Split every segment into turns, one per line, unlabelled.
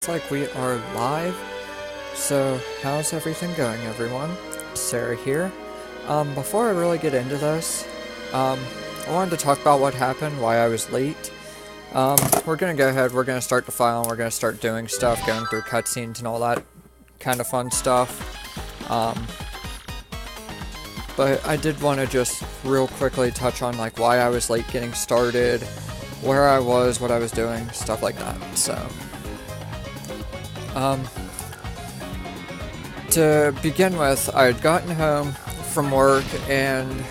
like we are live. So, how's everything going, everyone? Sarah here. Before I really get into this, I wanted to talk about what happened, why I was late. We're gonna go ahead, we're gonna start the file, and we're gonna start doing stuff, going through cutscenes and all that kind of fun stuff. But I did want to just real quickly touch on like why I was late getting started, where I was, what I was doing, stuff like that. So, to begin with, I had gotten home from work and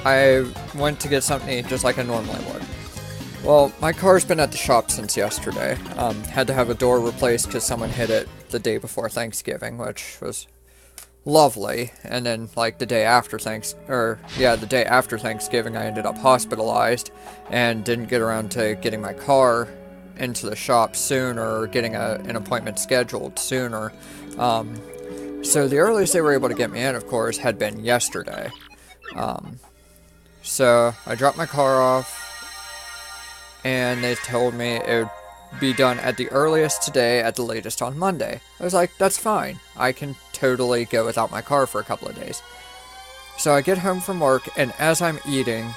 I went to get something to eat just like I normally would. Well, my car's been at the shop since yesterday. Had to have a door replaced because someone hit it the day before Thanksgiving, which was lovely. And then like the day after Thanksgiving I ended up hospitalized and didn't get around to getting my car into the shop sooner or getting an appointment scheduled sooner. So the earliest they were able to get me in, of course, had been yesterday. So I dropped my car off and they told me it would be done at the earliest today, at the latest on Monday. I was like, that's fine. I can totally go without my car for a couple of days. So I get home from work, and as I'm eating,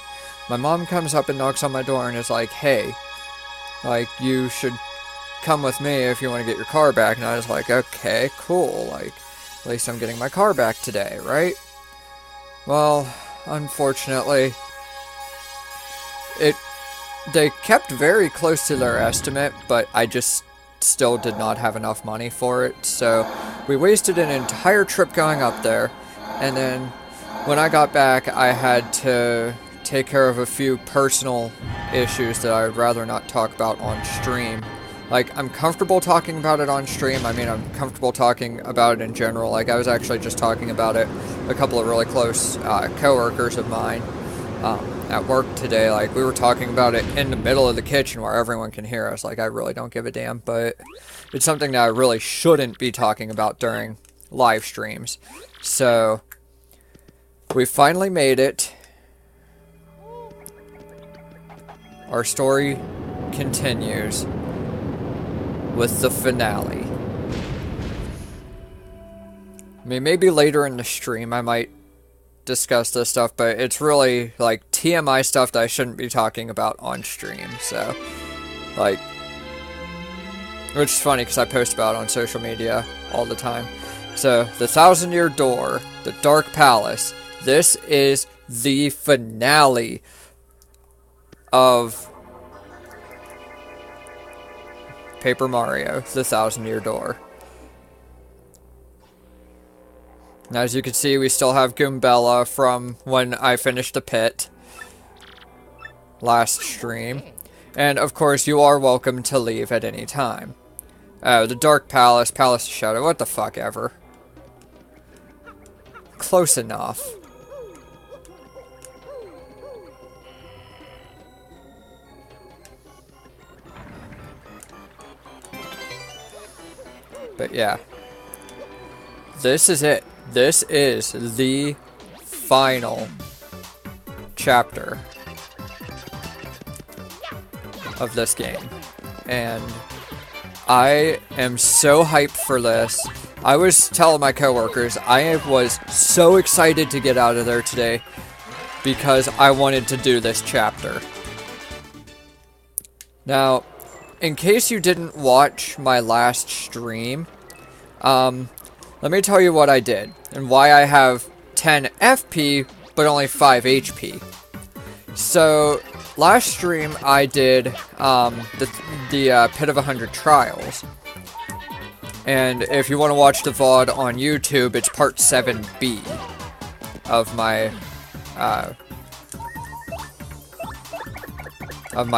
my mom comes up and knocks on my door and is like, hey, like, you should come with me if you want to get your car back. And I was like, okay, cool. Like, at least I'm getting my car back today, right? Well, unfortunately, they kept very close to their estimate, but I just still did not have enough money for it, so we wasted an entire trip going up there, and then when I got back, I had to take care of a few personal issues that I would rather not talk about on stream. Like, I'm comfortable talking about it on stream. I mean, I'm comfortable talking about it in general. Like, I was actually just talking about it with a couple of really close coworkers of mine at work today. Like, we were talking about it in the middle of the kitchen where everyone can hear us. Like, I really don't give a damn, but it's something that I really shouldn't be talking about during live streams. So, we finally made it. Our story continues with the finale. I mean, maybe later in the stream I might discuss this stuff, but it's really like TMI stuff that I shouldn't be talking about on stream. So, like, which is funny because I post about it on social media all the time. So, the 1,000-Year Door, the Dark Palace. This is the finale of Paper Mario, the 1,000-Year Door. Now, as you can see, we still have Goombella from when I finished the pit last stream. And, of course, you are welcome to leave at any time. The Dark Palace, Palace of Shadow, what the fuck ever. Close enough. But yeah. This is it. This is the final chapter of this game, and I am so hyped for this. I was telling my coworkers I was so excited to get out of there today because I wanted to do this chapter. Now, in case you didn't watch my last stream, let me tell you what I did, and why I have 10 FP, but only 5 HP. So, last stream I did, the Pit of 100 Trials. And if you want to watch the VOD on YouTube, it's part 7B of my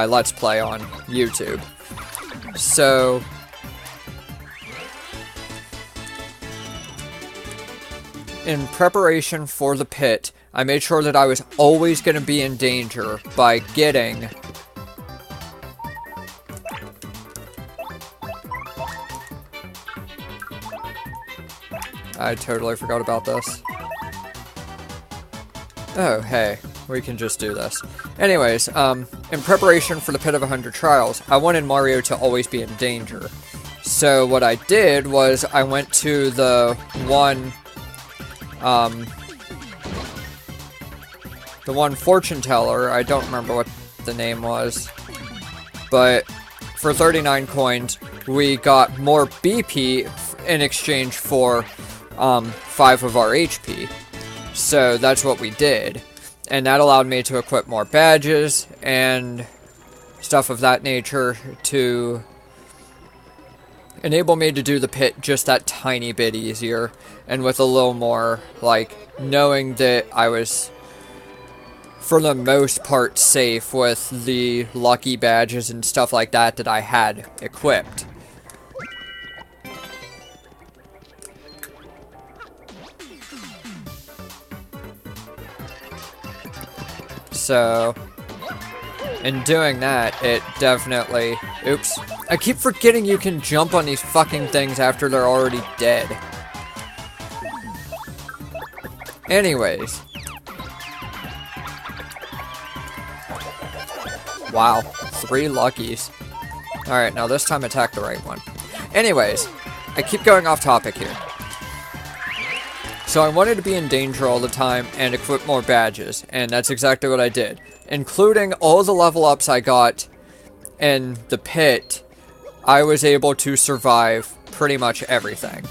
Let's Play on YouTube. So, in preparation for the pit, I made sure that I was always going to be in danger by getting I totally forgot about this. Oh, hey, we can just do this. Anyways, in preparation for the Pit of 100 Trials, I wanted Mario to always be in danger. So what I did was I went to the one fortune teller. I don't remember what the name was, but for 39 coins we got more BP in exchange for 5 of our HP. So that's what we did, and that allowed me to equip more badges and stuff of that nature to enable me to do the pit just that tiny bit easier, and with a little more, like, knowing that I was, for the most part, safe with the lucky badges and stuff like that that I had equipped. So, in doing that, it definitely... Oops. I keep forgetting you can jump on these fucking things after they're already dead. Anyways. Wow. 3 luckies. Alright, now this time attack the right one. Anyways. I keep going off topic here. So I wanted to be in danger all the time and equip more badges, and that's exactly what I did. Including all the level ups I got in the pit, I was able to survive pretty much everything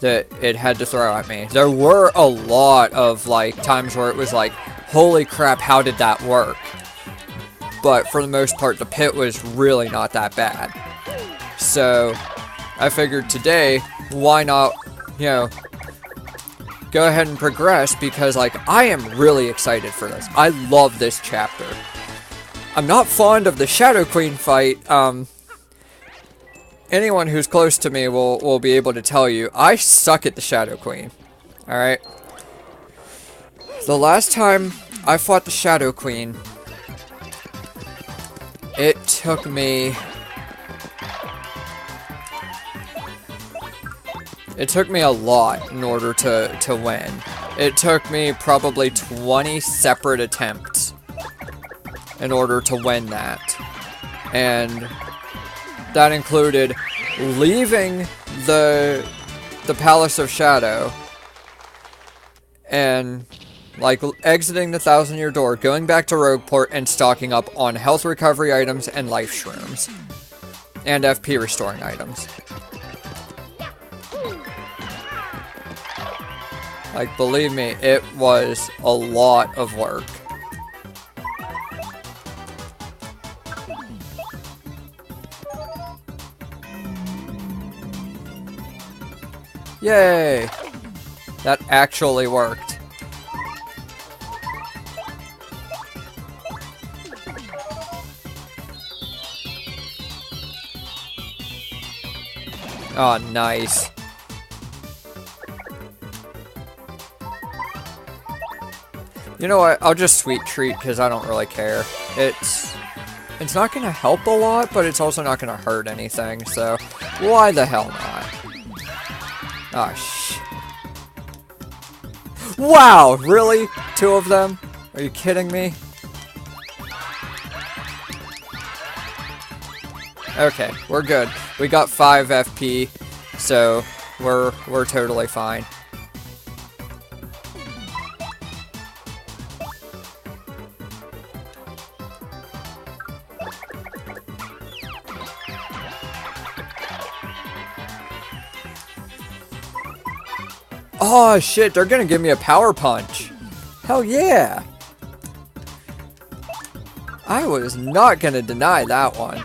that it had to throw at me. There were a lot of, like, times where it was like, holy crap, how did that work? But for the most part, the pit was really not that bad. So I figured today, why not, you know, go ahead and progress, because, like, I am really excited for this. I love this chapter. I'm not fond of the Shadow Queen fight. Anyone who's close to me will be able to tell you, I suck at the Shadow Queen. Alright? The last time I fought the Shadow Queen, it took me... It took me a lot in order to win. It took me probably 20 separate attempts in order to win that. And that included leaving the Palace of Shadow and, like, exiting the Thousand-Year Door, going back to Rogueport, and stocking up on health recovery items and life shrooms. And FP restoring items. Like, believe me, it was a lot of work. Yay! That actually worked. Oh, nice. You know what? I'll just sweet treat because I don't really care. It's not gonna help a lot, but it's also not gonna hurt anything, so why the hell not? Oh, wow! Really? 2 of them? Are you kidding me? Okay, we're good. We got 5 FP, so we're totally fine. Oh shit, they're gonna give me a power punch. Hell yeah. I was not gonna deny that one.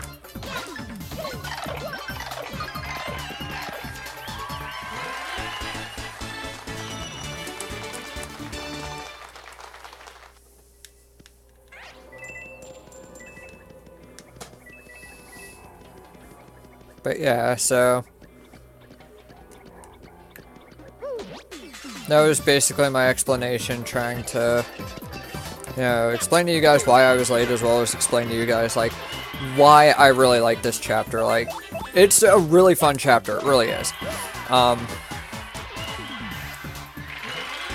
But yeah, so that was basically my explanation, trying to, you know, explain to you guys why I was late, as well as explain to you guys, like, why I really like this chapter. Like, it's a really fun chapter, it really is.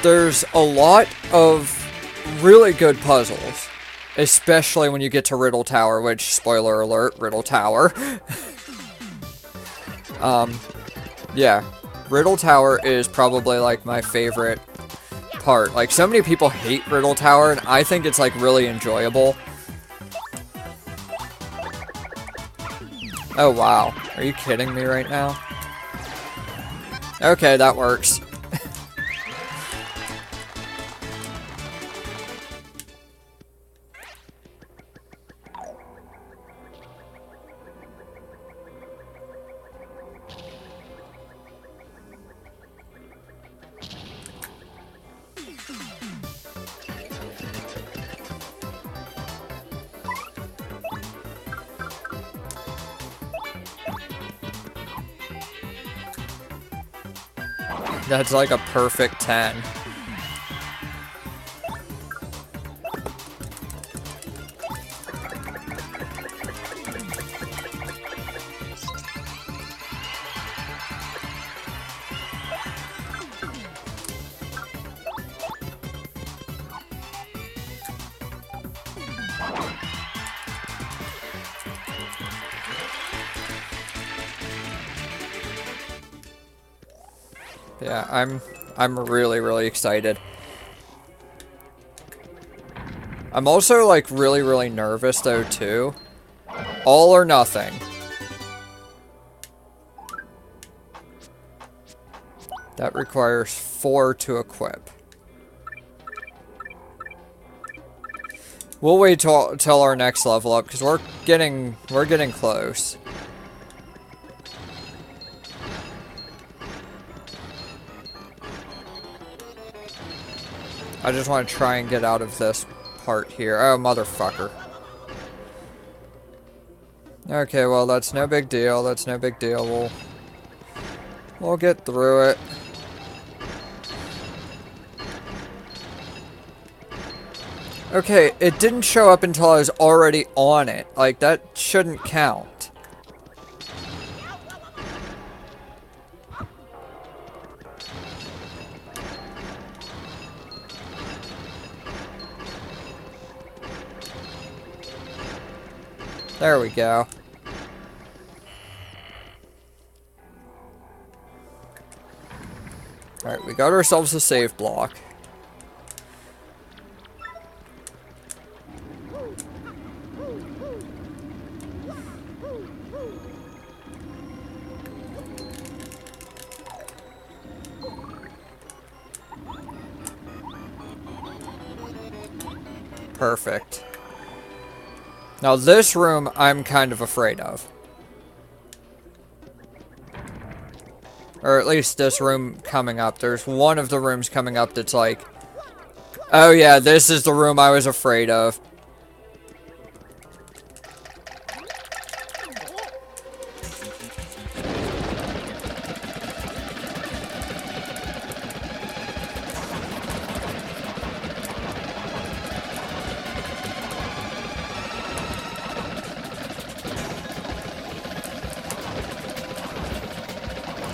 There's a lot of really good puzzles, especially when you get to Riddle Tower, which, spoiler alert, Riddle Tower. Yeah, Riddle Tower is probably like my favorite part. Like, so many people hate Riddle Tower, and I think it's like really enjoyable. Oh wow, are you kidding me right now? Okay, that works. That's like a perfect 10. Yeah, I'm really, really excited. I'm also like really, really nervous though too. All or nothing. That requires 4 to equip. We'll wait till our next level up because we're getting close. I just want to try and get out of this part here. Oh, motherfucker. Okay, well, that's no big deal. That's no big deal. We'll get through it. Okay, it didn't show up until I was already on it. Like, that shouldn't count. There we go. Alright, we got ourselves a save block. Perfect. Now this room, I'm kind of afraid of. Or at least this room coming up. There's one of the rooms coming up that's like... Oh yeah, this is the room I was afraid of.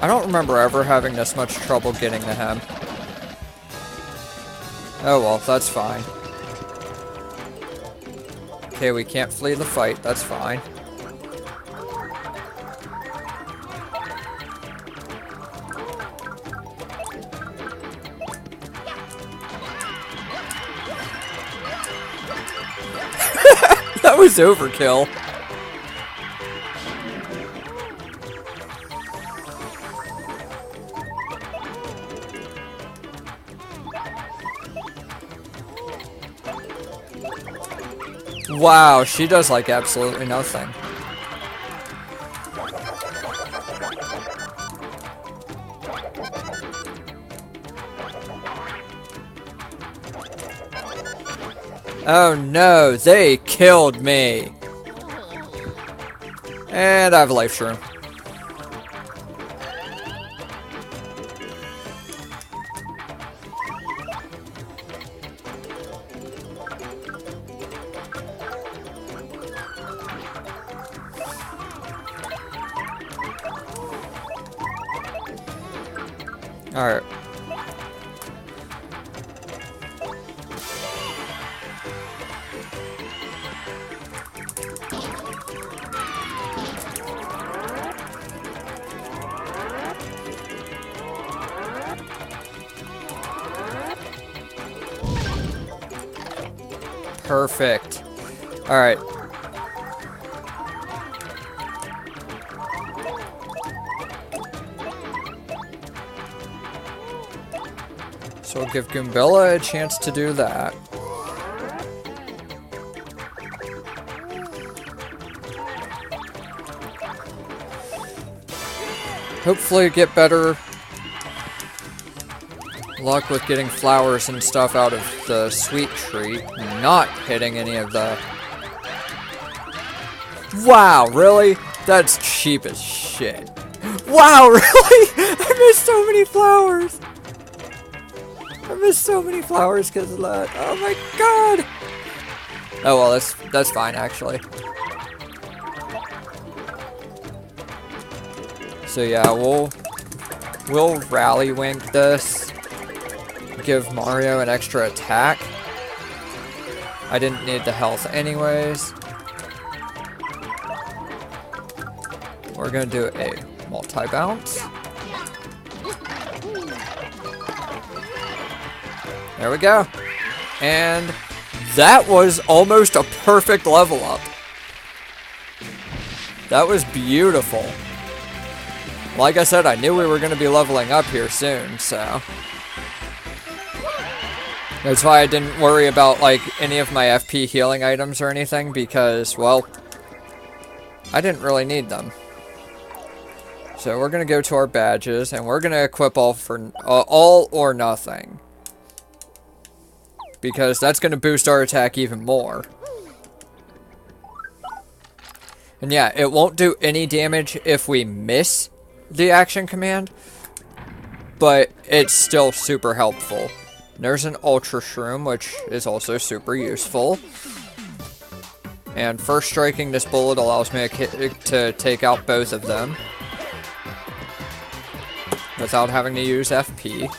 I don't remember ever having this much trouble getting to him. Oh well, that's fine. Okay, we can't flee the fight, that's fine. That was overkill. Wow, she does like absolutely nothing. Oh no, they killed me. And I have a life shroom. Alright. Perfect. Alright. So we'll give Goombella a chance to do that. Hopefully get better luck with getting flowers and stuff out of the sweet tree. Not hitting any of the... Wow, really? That's cheap as shit. Wow, really? I missed so many flowers. I missed so many flowers because of that. Oh my god. Oh well, that's fine actually. So yeah, we'll rally wink this. Give Mario an extra attack. I didn't need the health anyways. We're gonna do a multi-bounce. There we go. And that was almost a perfect level up. That was beautiful. Like I said, I knew we were going to be leveling up here soon, so... That's why I didn't worry about, like, any of my FP healing items or anything, because, well, I didn't really need them. So we're going to go to our badges, and we're going to equip all or nothing. Because that's going to boost our attack even more. And yeah, it won't do any damage if we miss the action command, but it's still super helpful. And there's an Ultra Shroom, which is also super useful. And first striking this bullet allows me to take out both of them without having to use FP.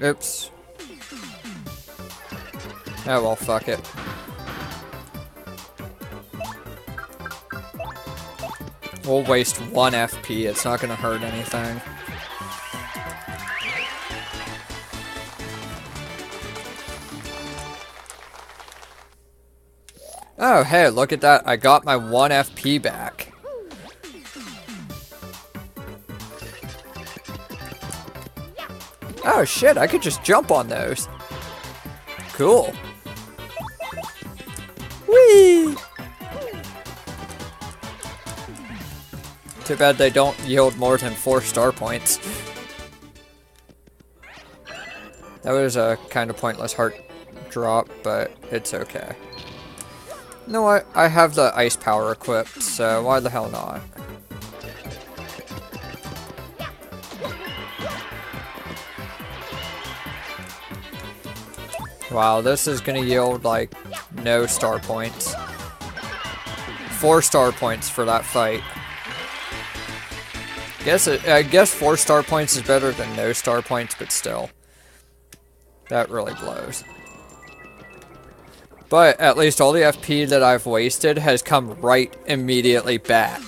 Oops. Oh well, fuck it. We'll waste 1 FP, it's not gonna hurt anything. Oh, hey, look at that. I got my 1 FP back. Oh shit, I could just jump on those. Cool. Whee! Too bad they don't yield more than 4 star points. That was a kind of pointless heart drop, but it's okay. You know what? I have the ice power equipped, so why the hell not? Wow, this is gonna yield, like, no star points. 4 star points for that fight. I guess 4 star points is better than no star points, but still. That really blows. But at least all the FP that I've wasted has come right immediately back.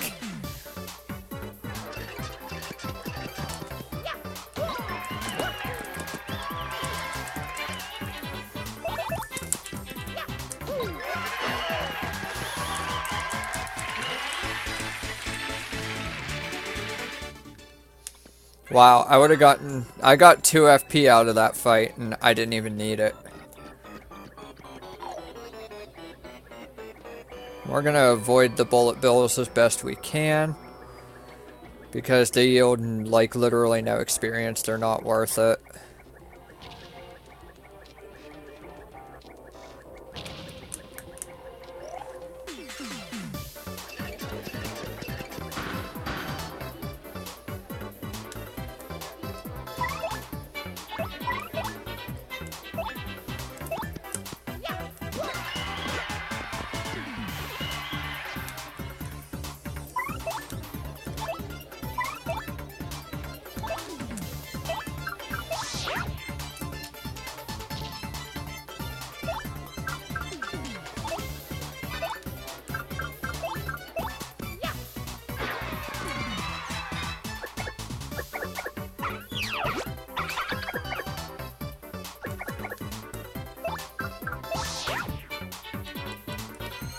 Wow, I got 2 FP out of that fight, and I didn't even need it. We're gonna avoid the bullet bills as best we can, because they yield, like, literally no experience. They're not worth it.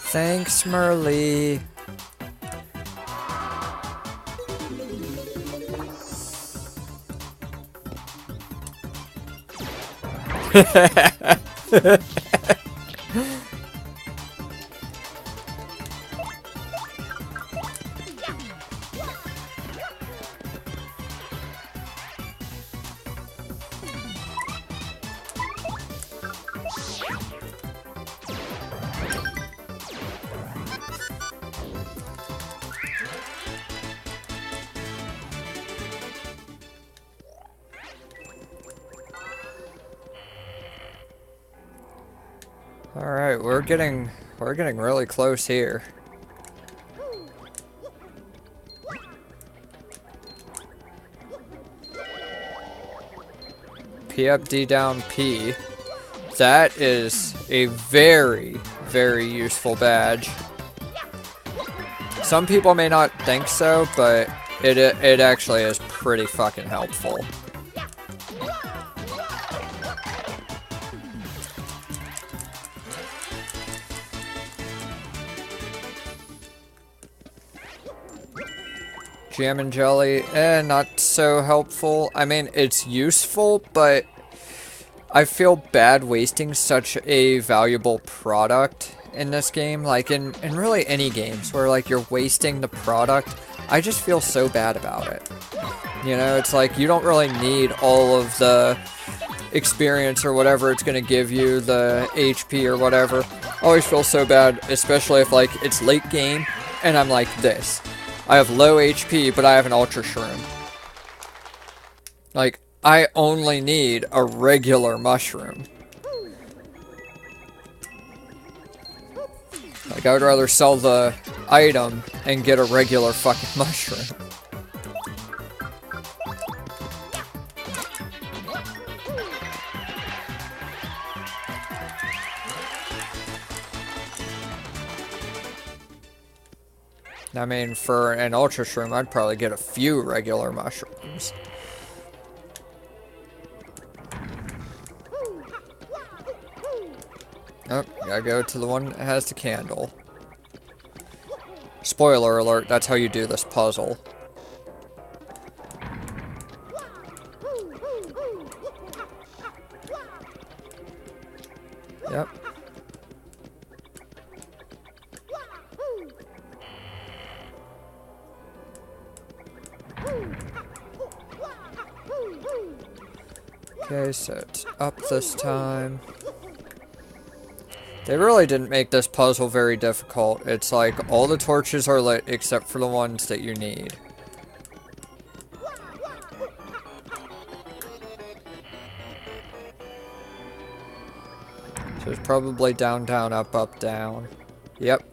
Thanks, Merlee. Alright, we're getting really close here. P up, D down, P. That is a very, very useful badge. Some people may not think so, but it actually is pretty fucking helpful. Jam and jelly, not so helpful. I mean, it's useful, but I feel bad wasting such a valuable product in this game. Like, in really any games where, like, you're wasting the product, I just feel so bad about it. You know, it's like, you don't really need all of the experience or whatever it's gonna give you, the HP or whatever. I always feel so bad, especially if, like, it's late game, and I'm like this. I have low HP, but I have an Ultra Shroom. Like, I only need a regular mushroom. Like, I would rather sell the item and get a regular fucking mushroom. I mean, for an Ultra Shroom, I'd probably get a few regular mushrooms. Oh, gotta go to the one that has the candle. Spoiler alert, that's how you do this puzzle. Yep. Okay, so it's up this time. They really didn't make this puzzle very difficult. It's like all the torches are lit except for the ones that you need. So it's probably down, down, up, up, down. Yep.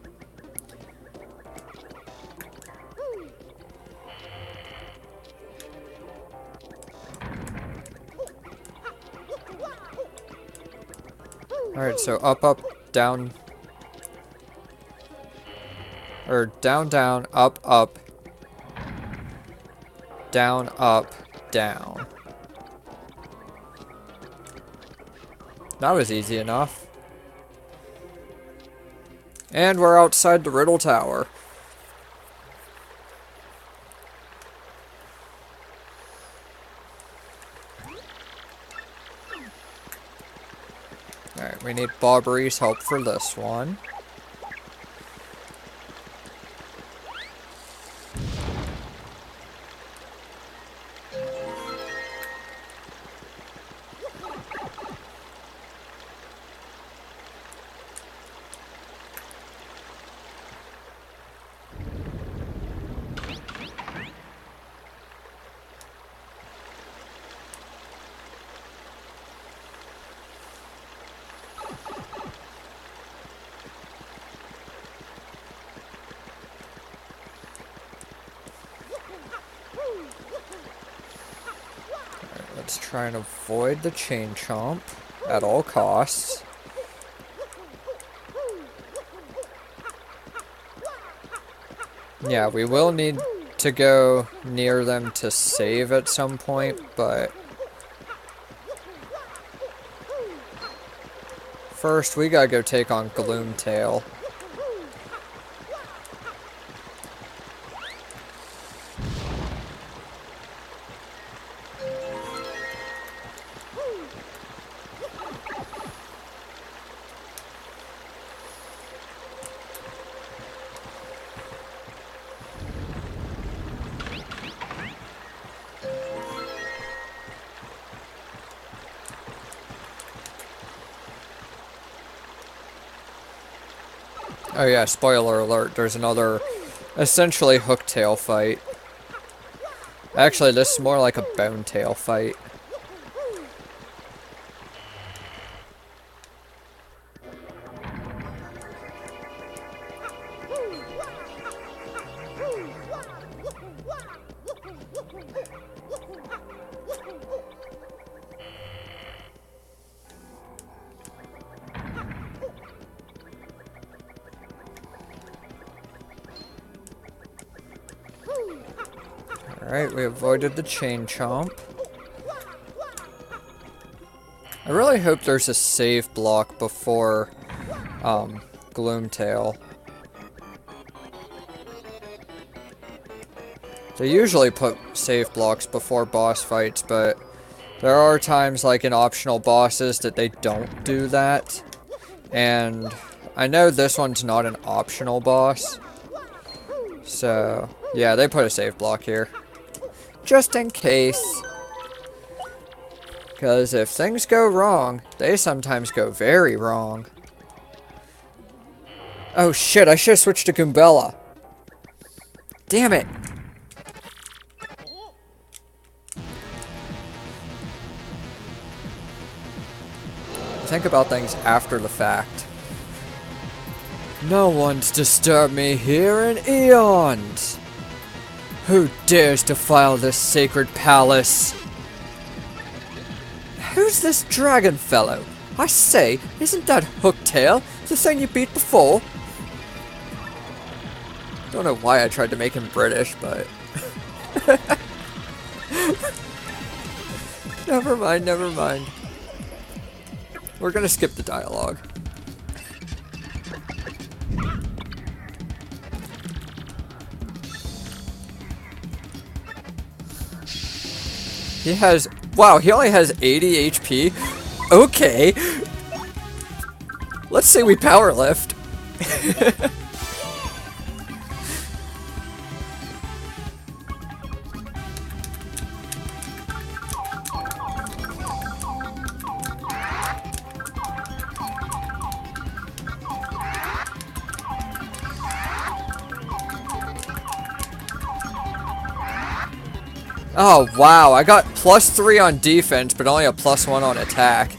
Alright, so up, up, down. Or down, down, up, up. Down, up, down. That was easy enough. And we're outside the Riddle Tower. Alright, we need Bobbery's help for this one. Let's try and avoid the chain chomp at all costs. Yeah, we will need to go near them to save at some point, but first we gotta go take on Gloomtail. Oh yeah, spoiler alert, there's another essentially hook-tail fight. Actually, this is more like a bone-tail fight. Alright, we avoided the chain chomp. I really hope there's a save block before Gloomtail. They usually put save blocks before boss fights, but there are times, like in optional bosses, that they don't do that. And I know this one's not an optional boss. So, yeah, they put a save block here. Just in case. Because if things go wrong, they sometimes go very wrong. Oh shit, I should have switched to Goombella. Damn it. Think about things after the fact. No one's disturbed me here in eons. Who dares defile this sacred palace? Who's this dragon fellow? I say, isn't that Hooktail the thing you beat before? Don't know why I tried to make him British, but... Never mind, never mind. We're gonna skip the dialogue. He has... Wow, he only has 80 HP? Okay. Let's say we power lift. Oh, wow. I got +3 on defense, but only a +1 on attack.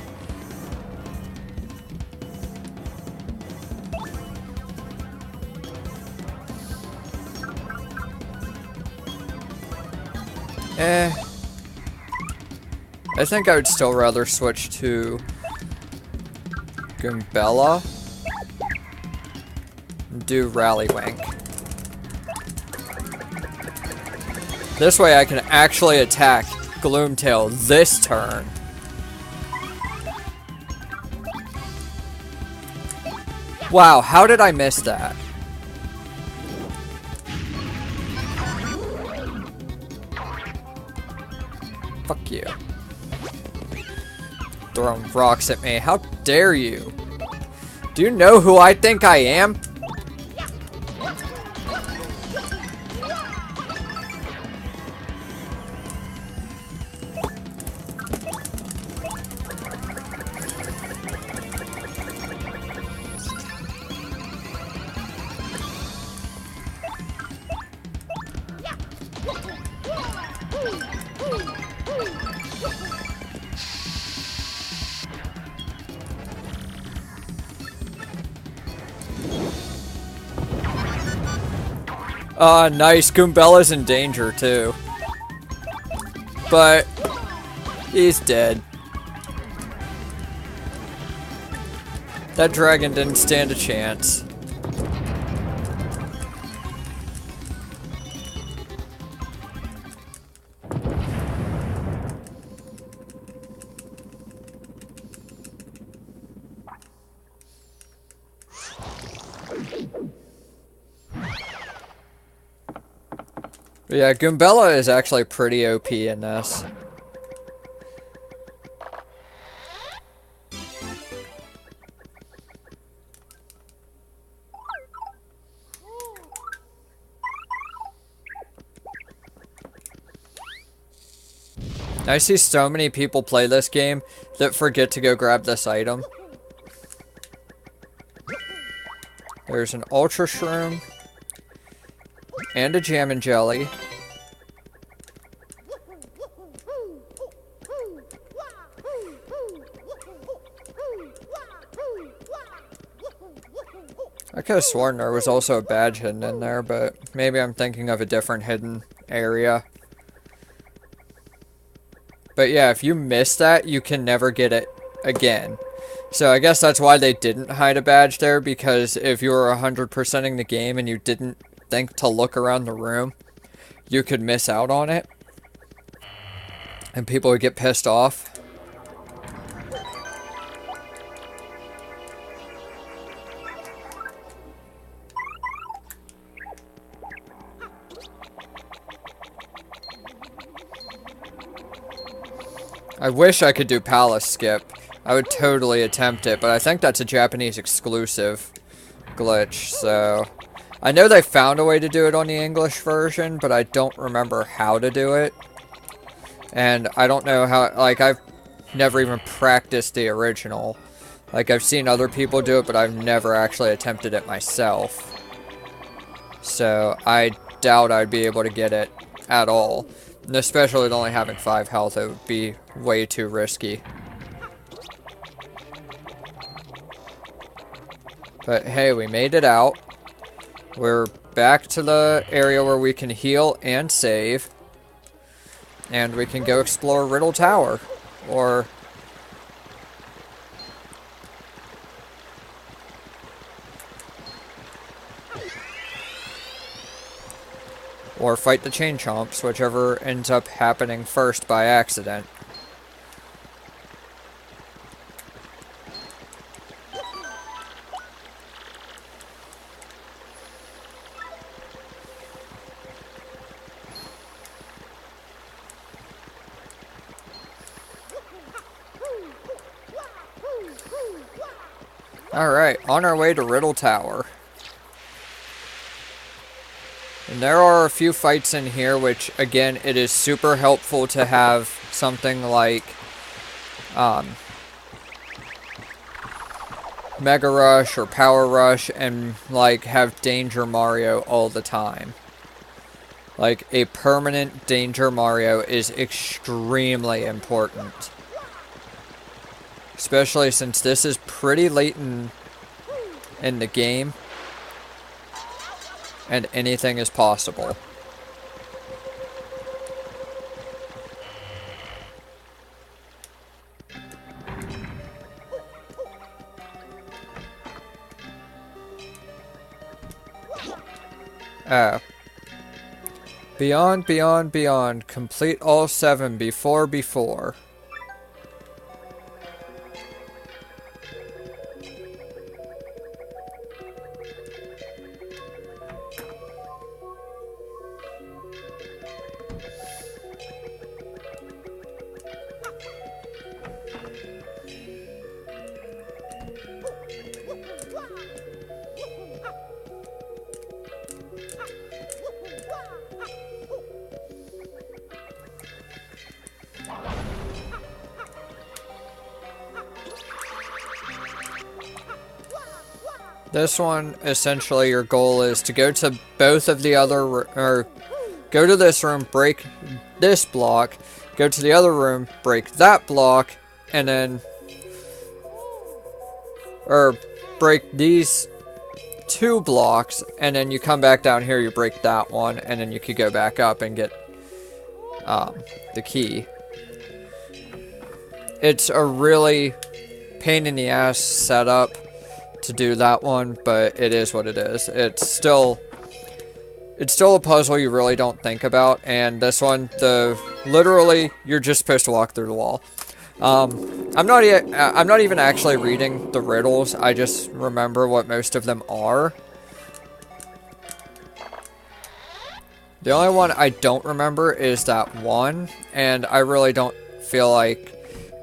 I think I would still rather switch to Goombella and do Rallywink. This way I can actually attack Gloomtail this turn. Wow, how did I miss that? Fuck you. Throwing rocks at me. How dare you? Do you know who I think I am? Nice. Goombella's in danger, too. But he's dead. That dragon didn't stand a chance. Yeah, Goombella is actually pretty OP in this. I see so many people play this game that forget to go grab this item. There's an Ultra Shroom. And a Jam and Jelly. I could have sworn there was also a badge hidden in there, but maybe I'm thinking of a different hidden area. But yeah, if you miss that, you can never get it again. So I guess that's why they didn't hide a badge there, because if you were 100%ing the game and you didn't think to look around the room, you could miss out on it. And people would get pissed off. I wish I could do Palace Skip. I would totally attempt it, but I think that's a Japanese exclusive glitch, so... I know they found a way to do it on the English version, but I don't remember how to do it. And I don't know how, like, I've never even practiced the original. Like, I've seen other people do it, but I've never actually attempted it myself. So, I doubt I'd be able to get it at all. And especially with only having 5 health, it would be way too risky. But hey, we made it out. We're back to the area where we can heal and save. And we can go explore Riddle Tower. Or... or fight the Chain Chomps, whichever ends up happening first by accident. Alright, on our way to Riddle Tower. And there are a few fights in here, which, again, it is super helpful to have something like Mega Rush or Power Rush and, like, have Danger Mario all the time. Like, a permanent Danger Mario is extremely important. Especially since this is pretty late in the game. And anything is possible. Oh. Beyond, beyond, beyond. Complete all 7 before. This one, essentially, your goal is to go to both of the other, or go to this room, break this block, go to the other room, break that block, and then, or break these 2 blocks, and then you come back down here, you break that one, and then you could go back up and get the key. It's a really pain in the ass setup to do that one, but it is what it is. It's still a puzzle you really don't think about, and this one, literally, you're just supposed to walk through the wall. I'm not even actually reading the riddles, I just remember what most of them are. The only one I don't remember is that one, and I really don't feel like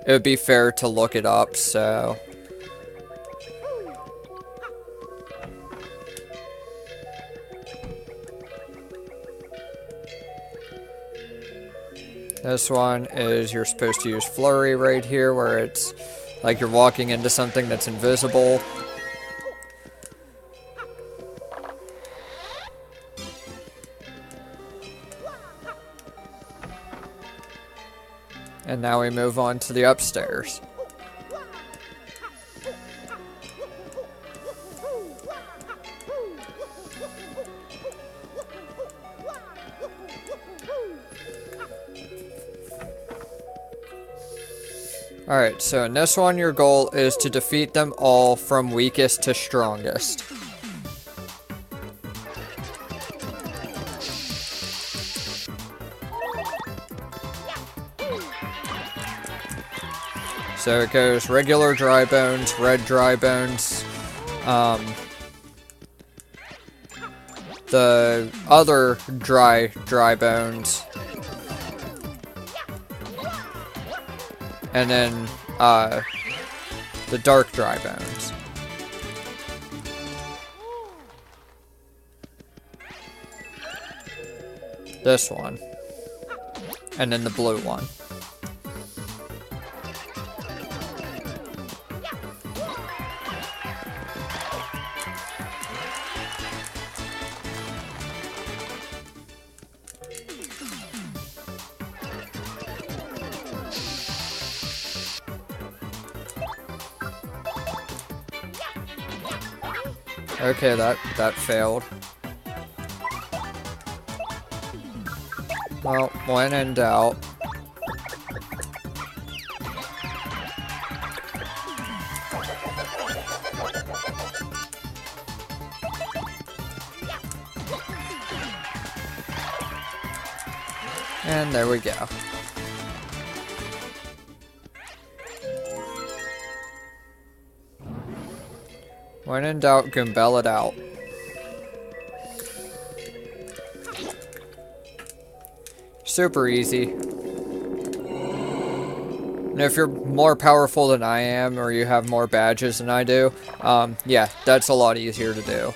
it would be fair to look it up, so... This one is you're supposed to use Flurry right here, where it's like you're walking into something that's invisible. And now we move on to the upstairs. Alright, so in this one your goal is to defeat them all from weakest to strongest. So it goes regular dry bones, red dry bones, the other dry bones, and then the dark dry bones. This one. And then the blue one. Okay, that failed. Well, when in doubt. And there we go. When in doubt, Goombell it out. Super easy. And if you're more powerful than I am, or you have more badges than I do, yeah, that's a lot easier to do.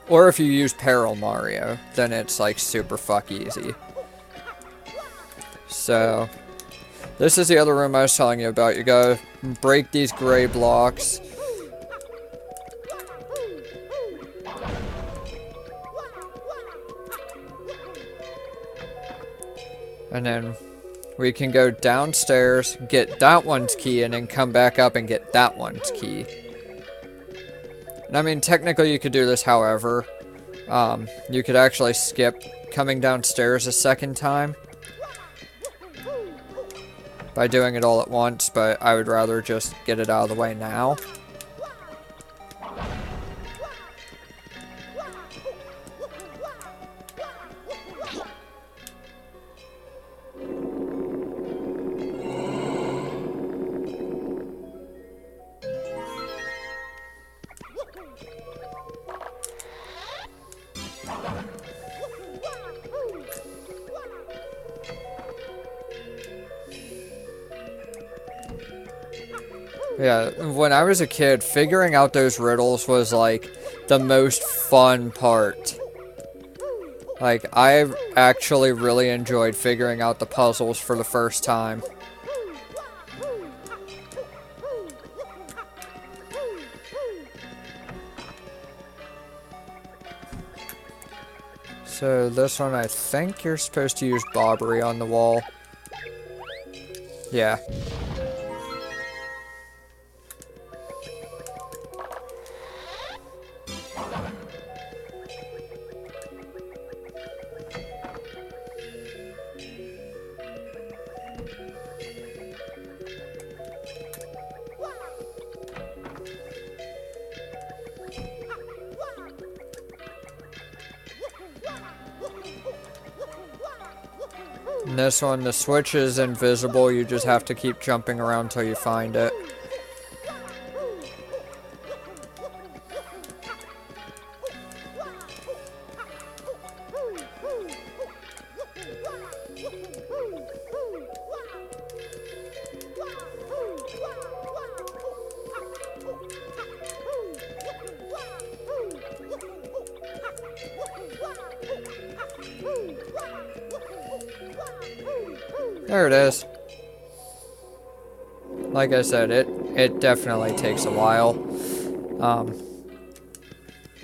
Or if you use Peril Mario, then it's like super fuck easy. So, this is the other room I was telling you about. You gotta break these gray blocks. And then we can go downstairs, get that one's key, and then come back up and get that one's key. And I mean, technically you could do this however. You could actually skip coming downstairs a second time by doing it all at once, but I would rather just get it out of the way now. Yeah, when I was a kid, figuring out those riddles was like the most fun part. Like, I actually really enjoyed figuring out the puzzles for the first time. So this one, I think you're supposed to use Bobbery on the wall. Yeah. And this one, the switch is invisible, you just have to keep jumping around till you find it. There it is. Like I said, it definitely takes a while.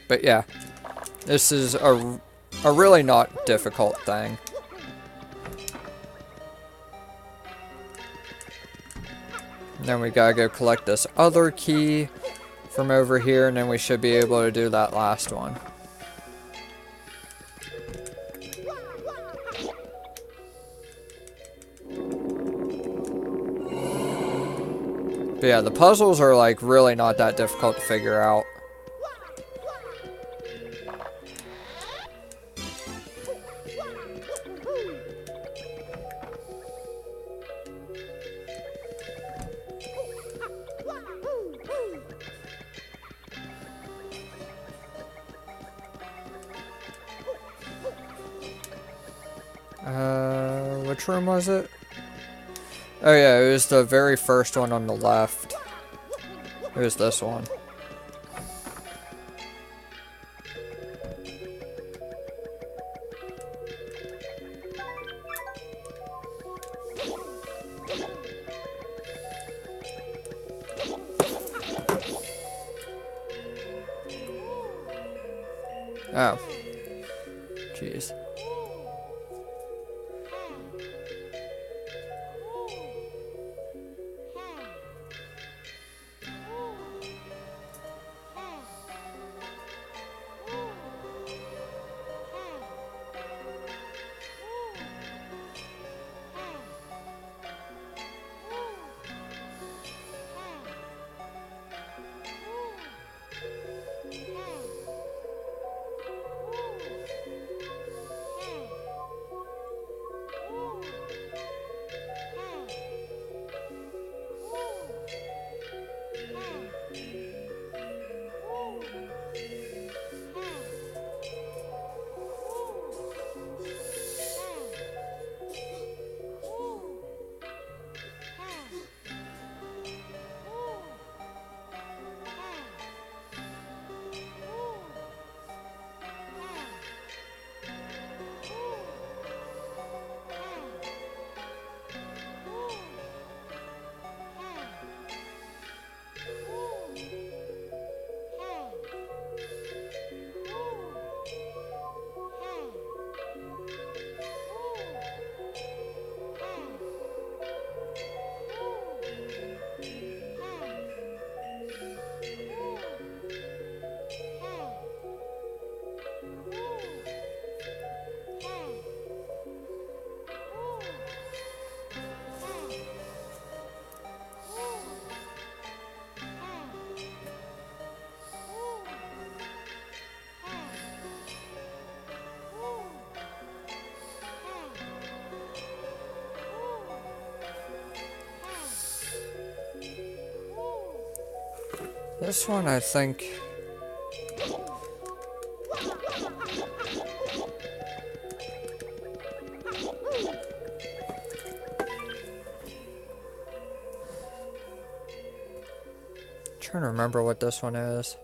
But yeah, this is a really not difficult thing. Then we gotta go collect this other key from over here, and then we should be able to do that last one. But yeah, the puzzles are like really not that difficult to figure out. Which room was it? Oh yeah, it was the very first one on the left. It was this one. Oh. Jeez. This one, I think... trying to remember what this one is.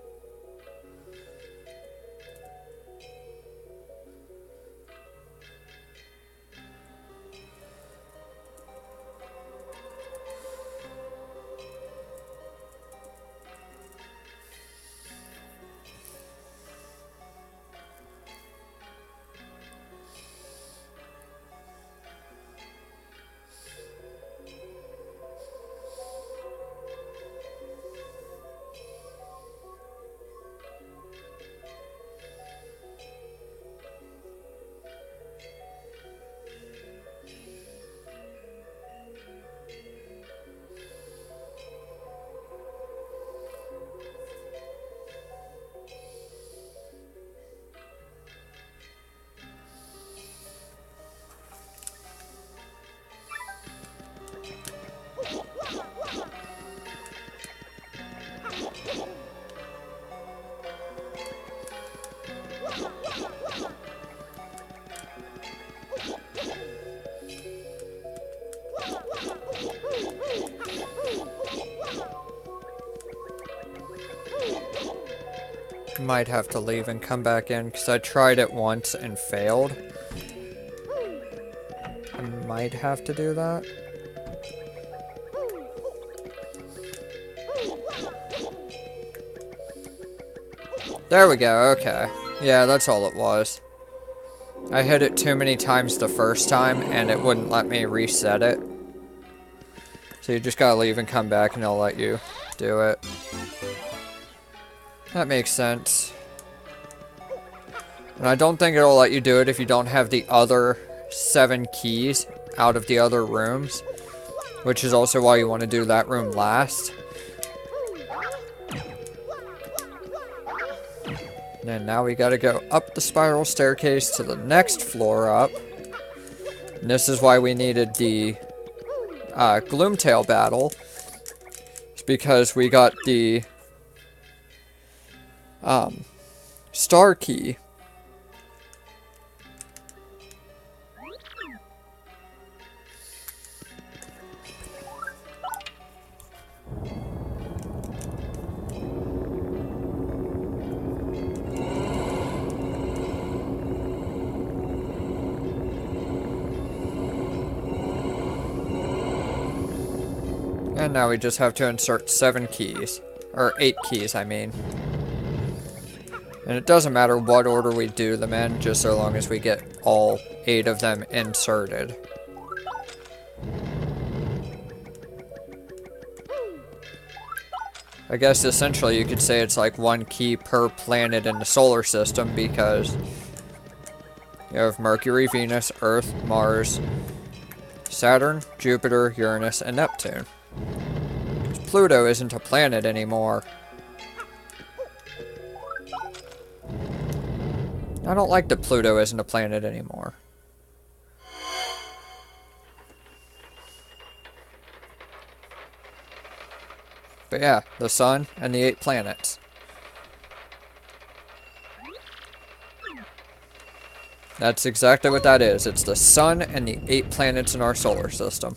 Might have to leave and come back in because I tried it once and failed. I might have to do that. There we go, okay. Yeah, that's all it was. I hit it too many times the first time and it wouldn't let me reset it. So you just gotta leave and come back and it'll let you do it. That makes sense. And I don't think it'll let you do it if you don't have the other 7 keys out of the other rooms. Which is also why you want to do that room last. And now we gotta go up the spiral staircase to the next floor up. And this is why we needed the Gloomtail battle. It's because we got the star key. And now we just have to insert 7 keys. Or 8 keys, I mean. And it doesn't matter what order we do them in, just so long as we get all 8 of them inserted. I guess essentially you could say it's like 1 key per planet in the solar system, because you have Mercury, Venus, Earth, Mars, Saturn, Jupiter, Uranus, and Neptune. Pluto isn't a planet anymore. I don't like that Pluto isn't a planet anymore. But yeah, the sun and the 8 planets. That's exactly what that is. It's the sun and the 8 planets in our solar system.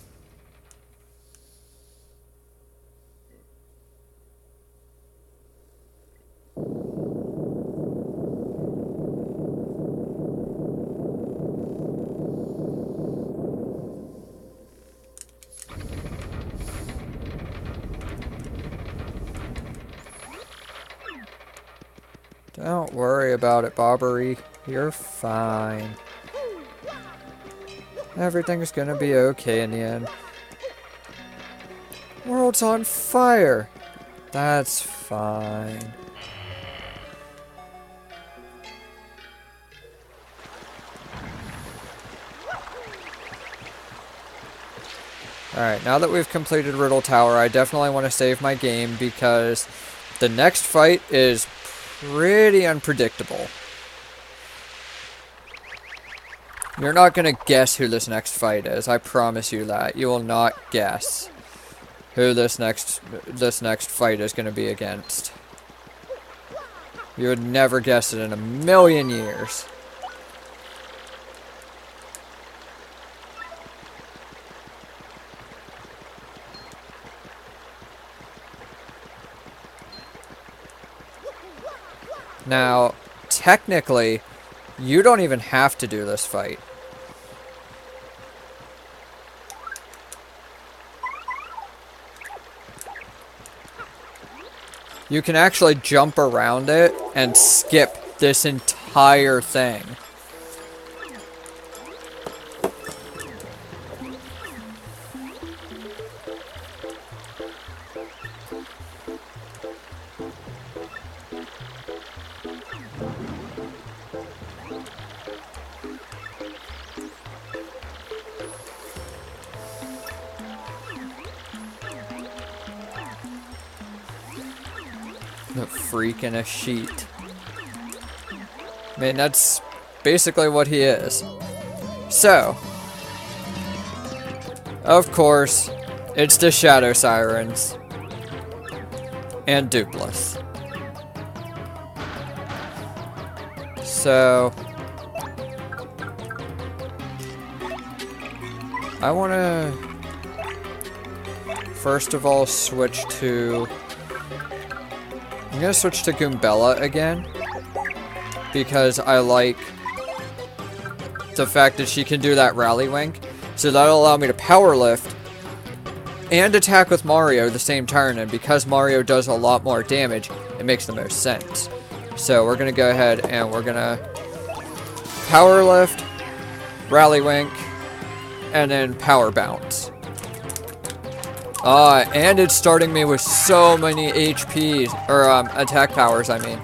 Don't worry about it, Bobbery. You're fine. Everything's gonna be okay in the end. World's on fire. That's fine. Alright, now that we've completed Riddle Tower, I definitely want to save my game because the next fight is pretty unpredictable. You're not gonna guess who this next fight is. I promise you that. You will not guess who this next fight is gonna be against. You would never guess it in a million years. Now, technically, you don't even have to do this fight. You can actually jump around it and skip this entire thing. The freak in a sheet. I mean, that's basically what he is. So, of course, it's the Shadow Sirens and Dupless. So, I want to first of all switch to... I'm going to switch to Goombella again, because I like the fact that she can do that Rally Wink, so that'll allow me to Power Lift and attack with Mario the same turn, and because Mario does a lot more damage, it makes the most sense. So we're going to go ahead and we're going to Power Lift, Rally Wink, and then Power Bounce. And it's starting me with so many HPs, or attack powers, I mean.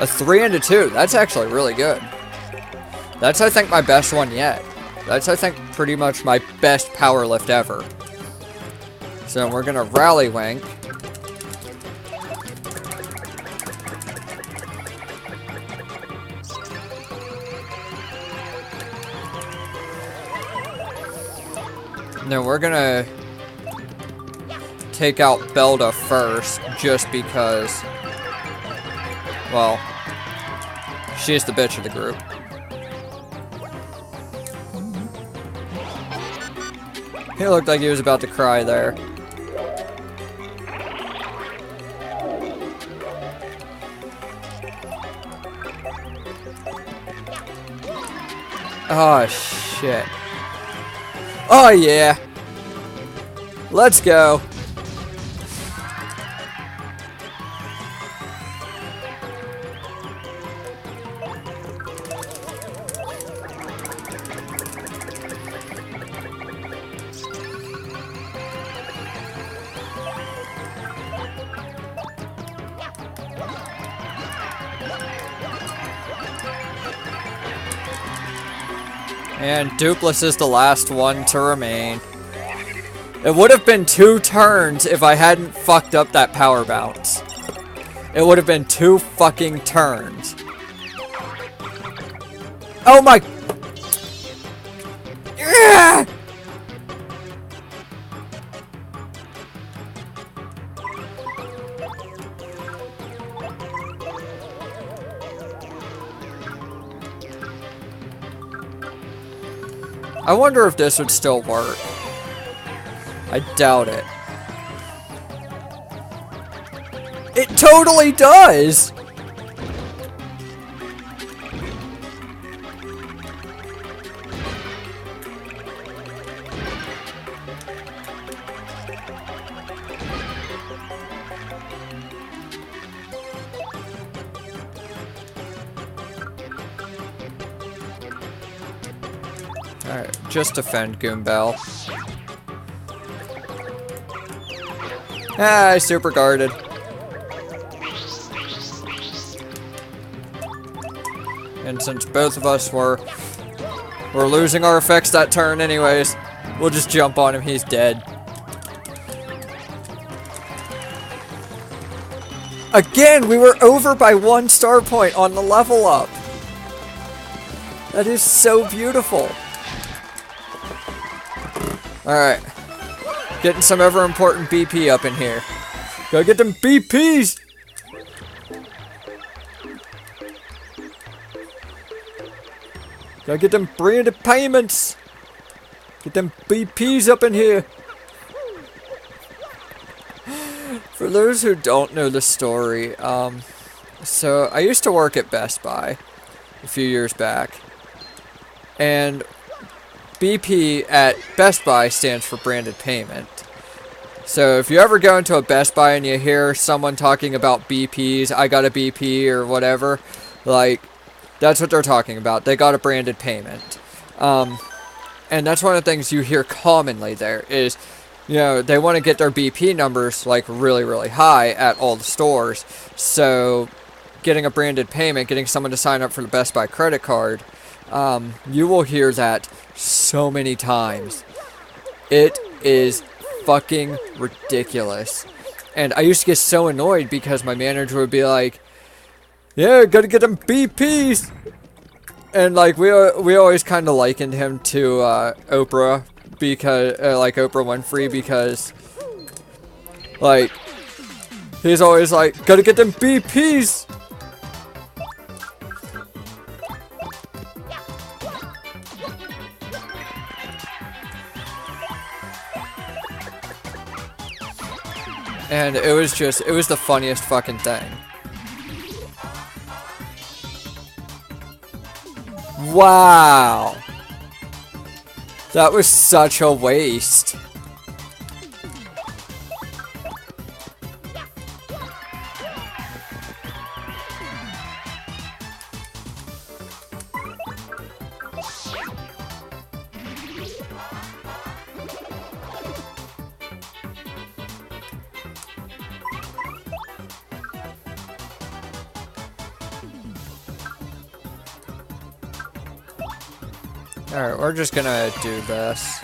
A 3 and a 2, that's actually really good. That's, I think, my best one yet. That's, I think, pretty much my best power lift ever. So we're gonna Rally Wank. No, we're gonna take out Belda first, just because, well, she's the bitch of the group. He looked like he was about to cry there. Oh, shit. Oh, yeah. Let's go. And Dupless is the last one to remain. It would have been 2 turns if I hadn't fucked up that power bounce. It would have been 2 fucking turns. Oh my... Yeah! I wonder if this would still work. I doubt it. It totally does! Alright, just defend Goombell. Ah, I super guarded. And since both of us were losing our effects that turn anyways, we'll just jump on him, he's dead. Again, we were over by 1 star point on the level up. That is so beautiful. Alright. Getting some ever important BP up in here. Gotta get them BPs! Gotta get them branded payments! Get them BPs up in here! For those who don't know the story, so I used to work at Best Buy a few years back. And BP at Best Buy stands for branded payment. So if you ever go into a Best Buy and you hear someone talking about BPs, I got a BP or whatever, like, that's what they're talking about. They got a branded payment. And that's one of the things you hear commonly there is, you know, they want to get their BP numbers, like, really, really high at all the stores. So getting a branded payment, getting someone to sign up for the Best Buy credit card, you will hear that so many times. It is fucking ridiculous. And I used to get so annoyed because my manager would be like, yeah, gotta get them BPs. And like we always kind of likened him to Oprah, because like Oprah Winfrey, because like he's always like, gotta get them BPs. And it was the funniest fucking thing. Wow. That was such a waste. Alright, we're just gonna do this.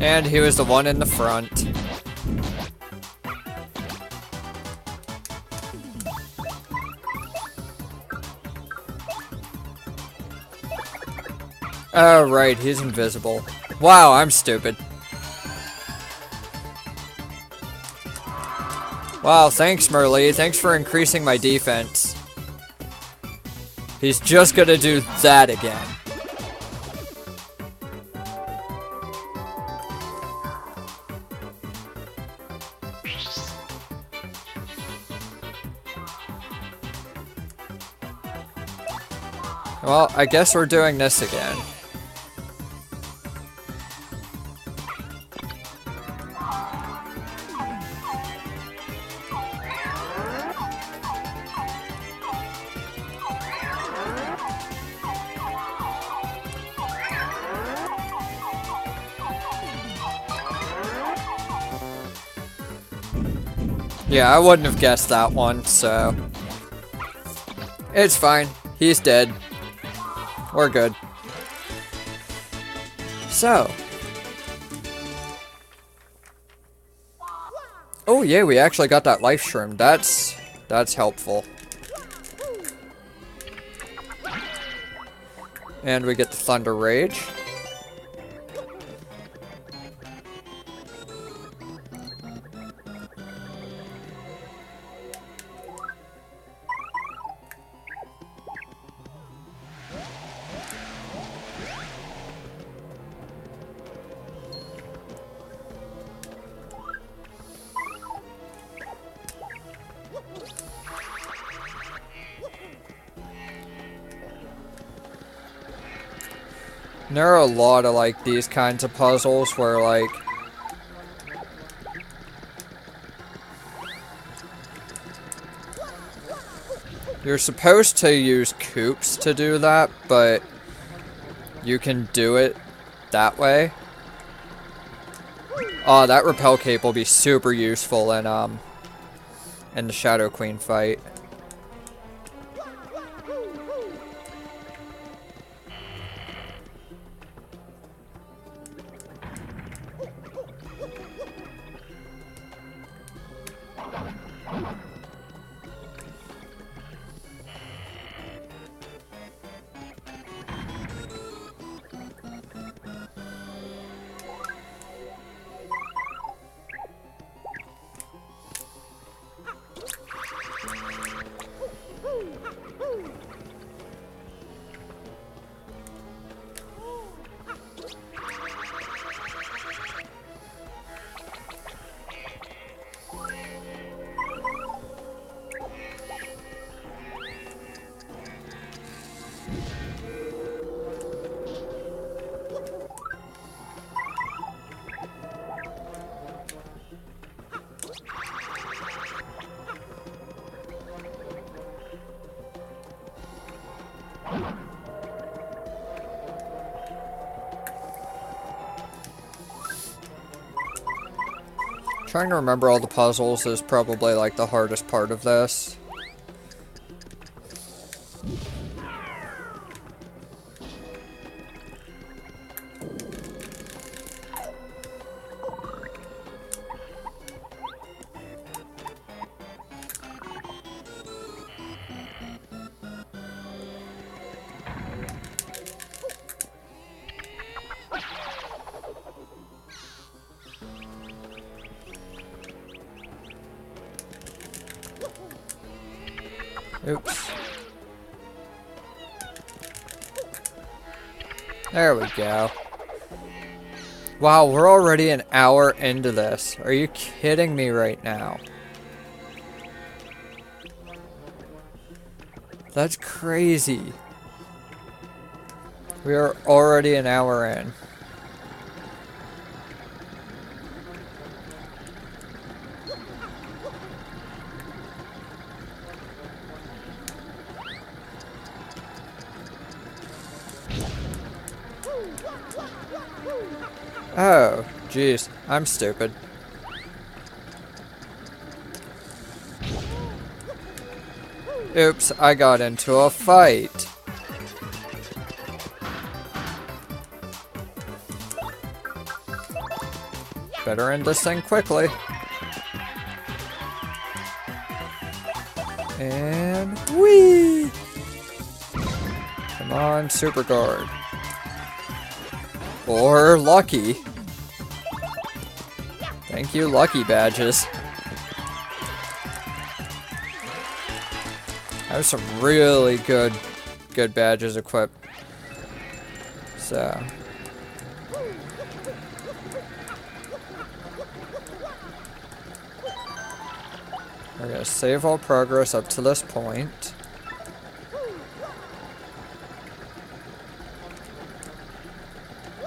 And he was the one in the front. Oh, right, he's invisible. Wow, I'm stupid. Wow, thanks, Merlee. Thanks for increasing my defense. He's just gonna do that again. Well, I guess we're doing this again. Yeah, I wouldn't have guessed that one, so... It's fine. He's dead. We're good. So. Oh yeah, we actually got that life shroom. That's helpful. And we get the Thunder Rage. There are a lot of like these kinds of puzzles where like you're supposed to use coops to do that, but you can do it that way. Oh, that repel cape will be super useful in the Shadow Queen fight. Trying to remember all the puzzles is probably like the hardest part of this. Oops. There we go. Wow, we're already an hour into this. Are you kidding me right now? That's crazy. We are already an hour in. Oh, jeez. I'm stupid. Oops, I got into a fight. Better end this thing quickly. And whee! Come on, Super Guard. Or Lucky. Thank you, Lucky badges. I have some really good badges equipped. So. We're gonna save all progress up to this point.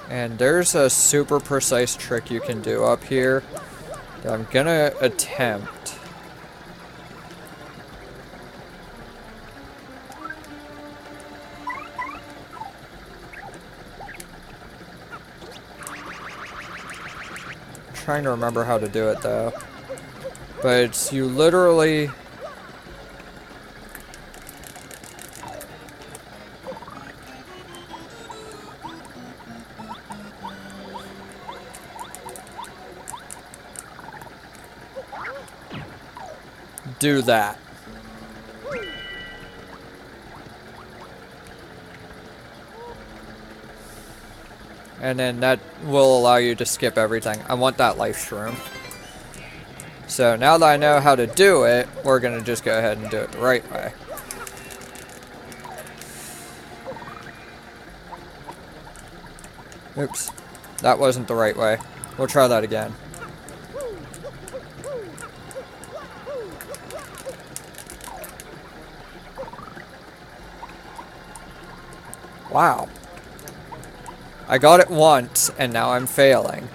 And there's a super precise trick you can do up here that I'm gonna attempt. I'm trying to remember how to do it though. But it's you literally do that. And then that will allow you to skip everything. I want that life shroom. So now that I know how to do it, we're gonna just go ahead and do it the right way. Oops. That wasn't the right way. We'll try that again. Wow. I got it once, and now I'm failing.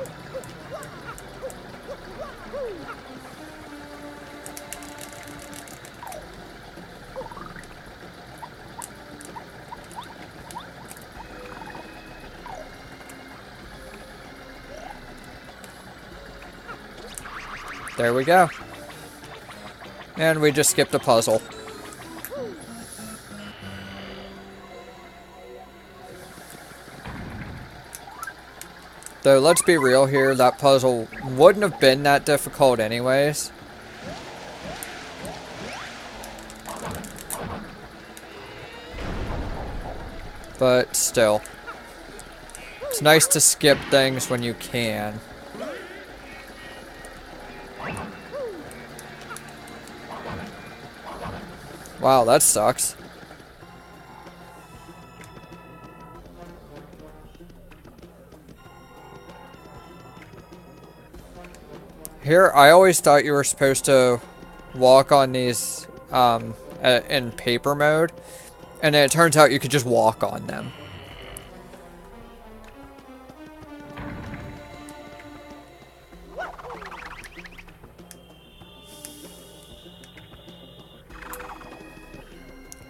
There we go. And we just skipped a puzzle. Though, let's be real here, that puzzle wouldn't have been that difficult anyways. But still. It's nice to skip things when you can. Wow, that sucks. Here, I always thought you were supposed to walk on these in paper mode, and then it turns out you could just walk on them.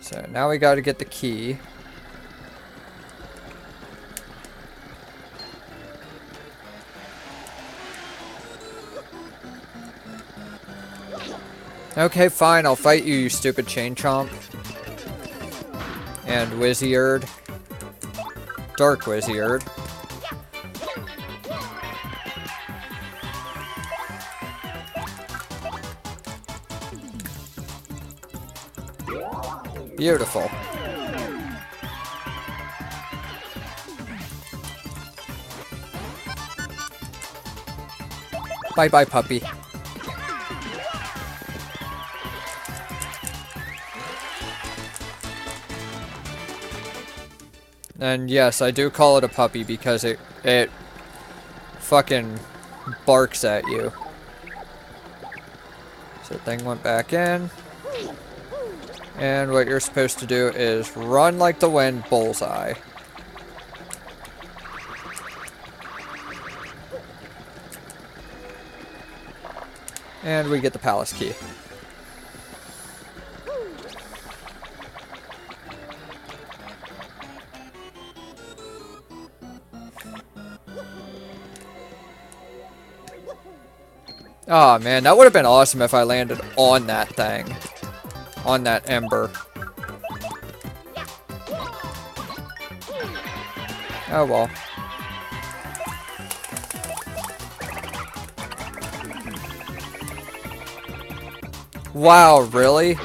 So now we gotta get the key. Okay, fine, I'll fight you, you stupid chain chomp. And Wizard. Dark Wizard. Beautiful. Bye-bye, puppy. And yes, I do call it a puppy because it fucking barks at you. So thing went back in. And what you're supposed to do is run like the wind, bullseye. And we get the palace key. Oh man, that would have been awesome if I landed on that thing. On that ember. Oh well. Wow, really?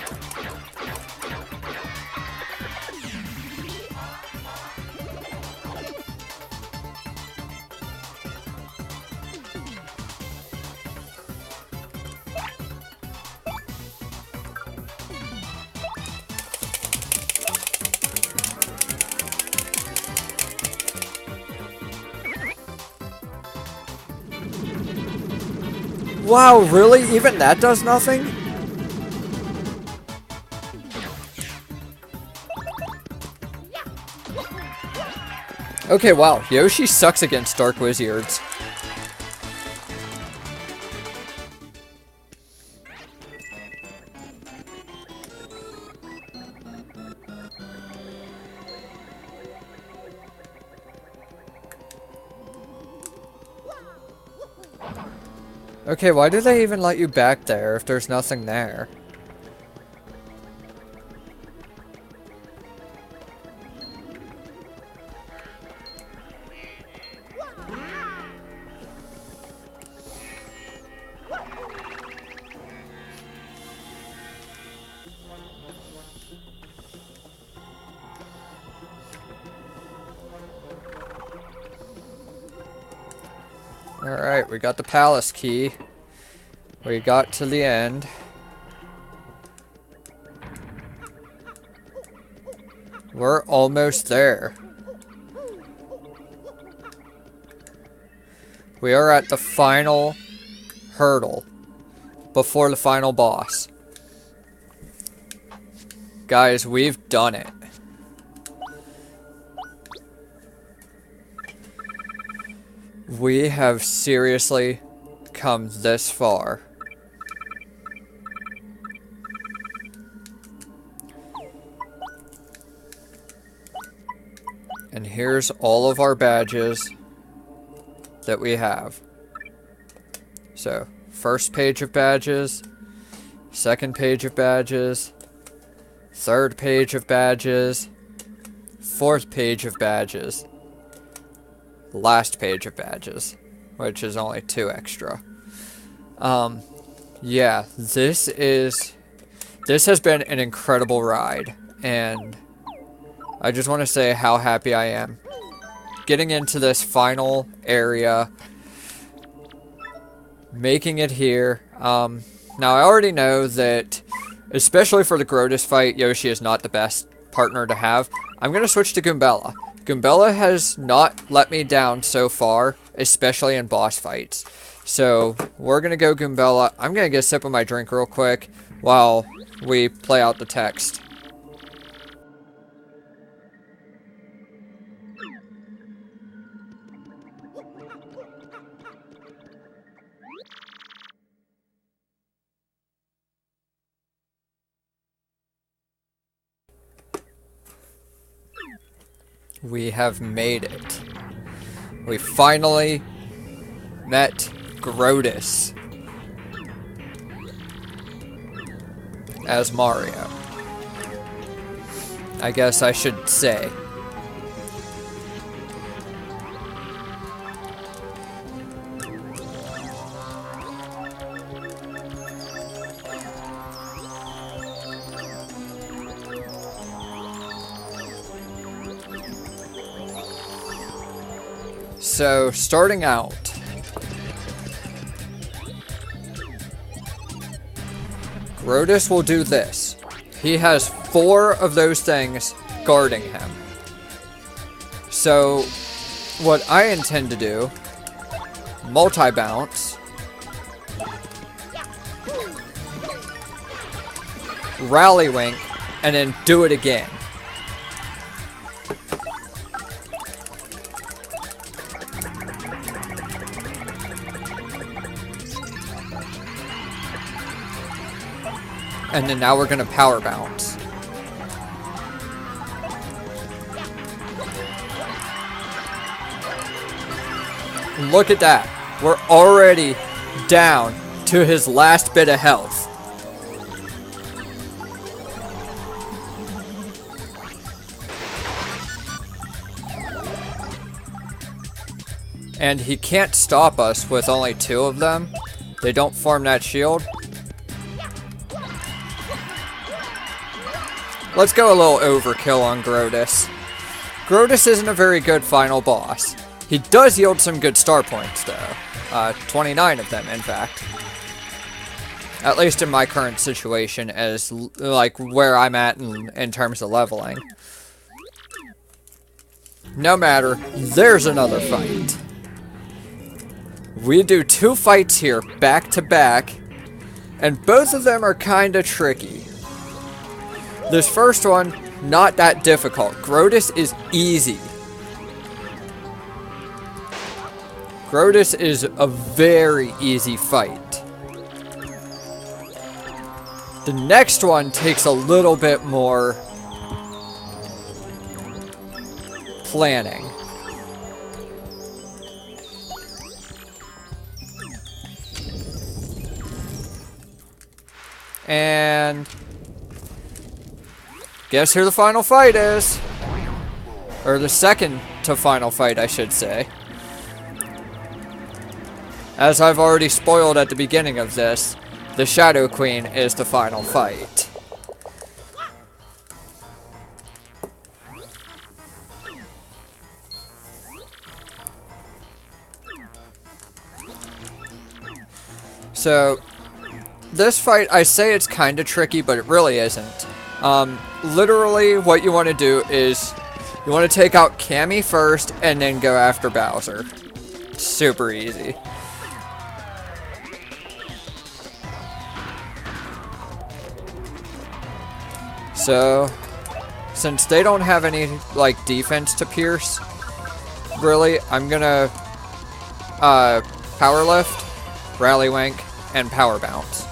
Wow, really? Even that does nothing? Okay, wow. Yoshi sucks against Dark Wizards. Okay, why do they even let you back there if there's nothing there? Alright, we got the palace key. We got to the end. We're almost there. We are at the final hurdle before the final boss. Guys, we've done it. We have seriously come this far. And here's all of our badges that we have. So, first page of badges, second page of badges, third page of badges, fourth page of badges, last page of badges, which is only 2 extra. Yeah, this has been an incredible ride, and I just want to say how happy I am getting into this final area, making it here. Now I already know that, especially for the Grotus fight, Yoshi is not the best partner to have. I'm going to switch to Goombella. Goombella has not let me down so far, especially in boss fights. So, we're going to go Goombella. I'm going to get a sip of my drink real quick while we play out the text. We have made it. We finally met Grotus as Mario. I guess I should say. So, starting out, Grotus will do this. He has 4 of those things guarding him. So, what I intend to do, multi-bounce, rally wink, and then do it again. And then now we're gonna power bounce. Look at that. We're already down to his last bit of health. And he can't stop us with only 2 of them. They don't form that shield. Let's go a little overkill on Grotus. Grotus isn't a very good final boss. He does yield some good star points though. 29 of them, in fact. At least in my current situation as like where I'm at in terms of leveling. No matter, there's another fight. We do 2 fights here back to back, and both of them are kinda tricky. This first one, not that difficult. Grotus is easy. Grotus is a very easy fight. The next one takes a little bit more planning. And guess who the final fight is? Or the second to final fight, I should say. As I've already spoiled at the beginning of this, the Shadow Queen is the final fight. So, this fight, I say it's kind of tricky, but it really isn't. Literally, what you want to do is, you want to take out Cammy first, and then go after Bowser. Super easy. So, since they don't have any, like, defense to pierce, really, I'm gonna, Power Lift, Rally Wink, and Power Bounce.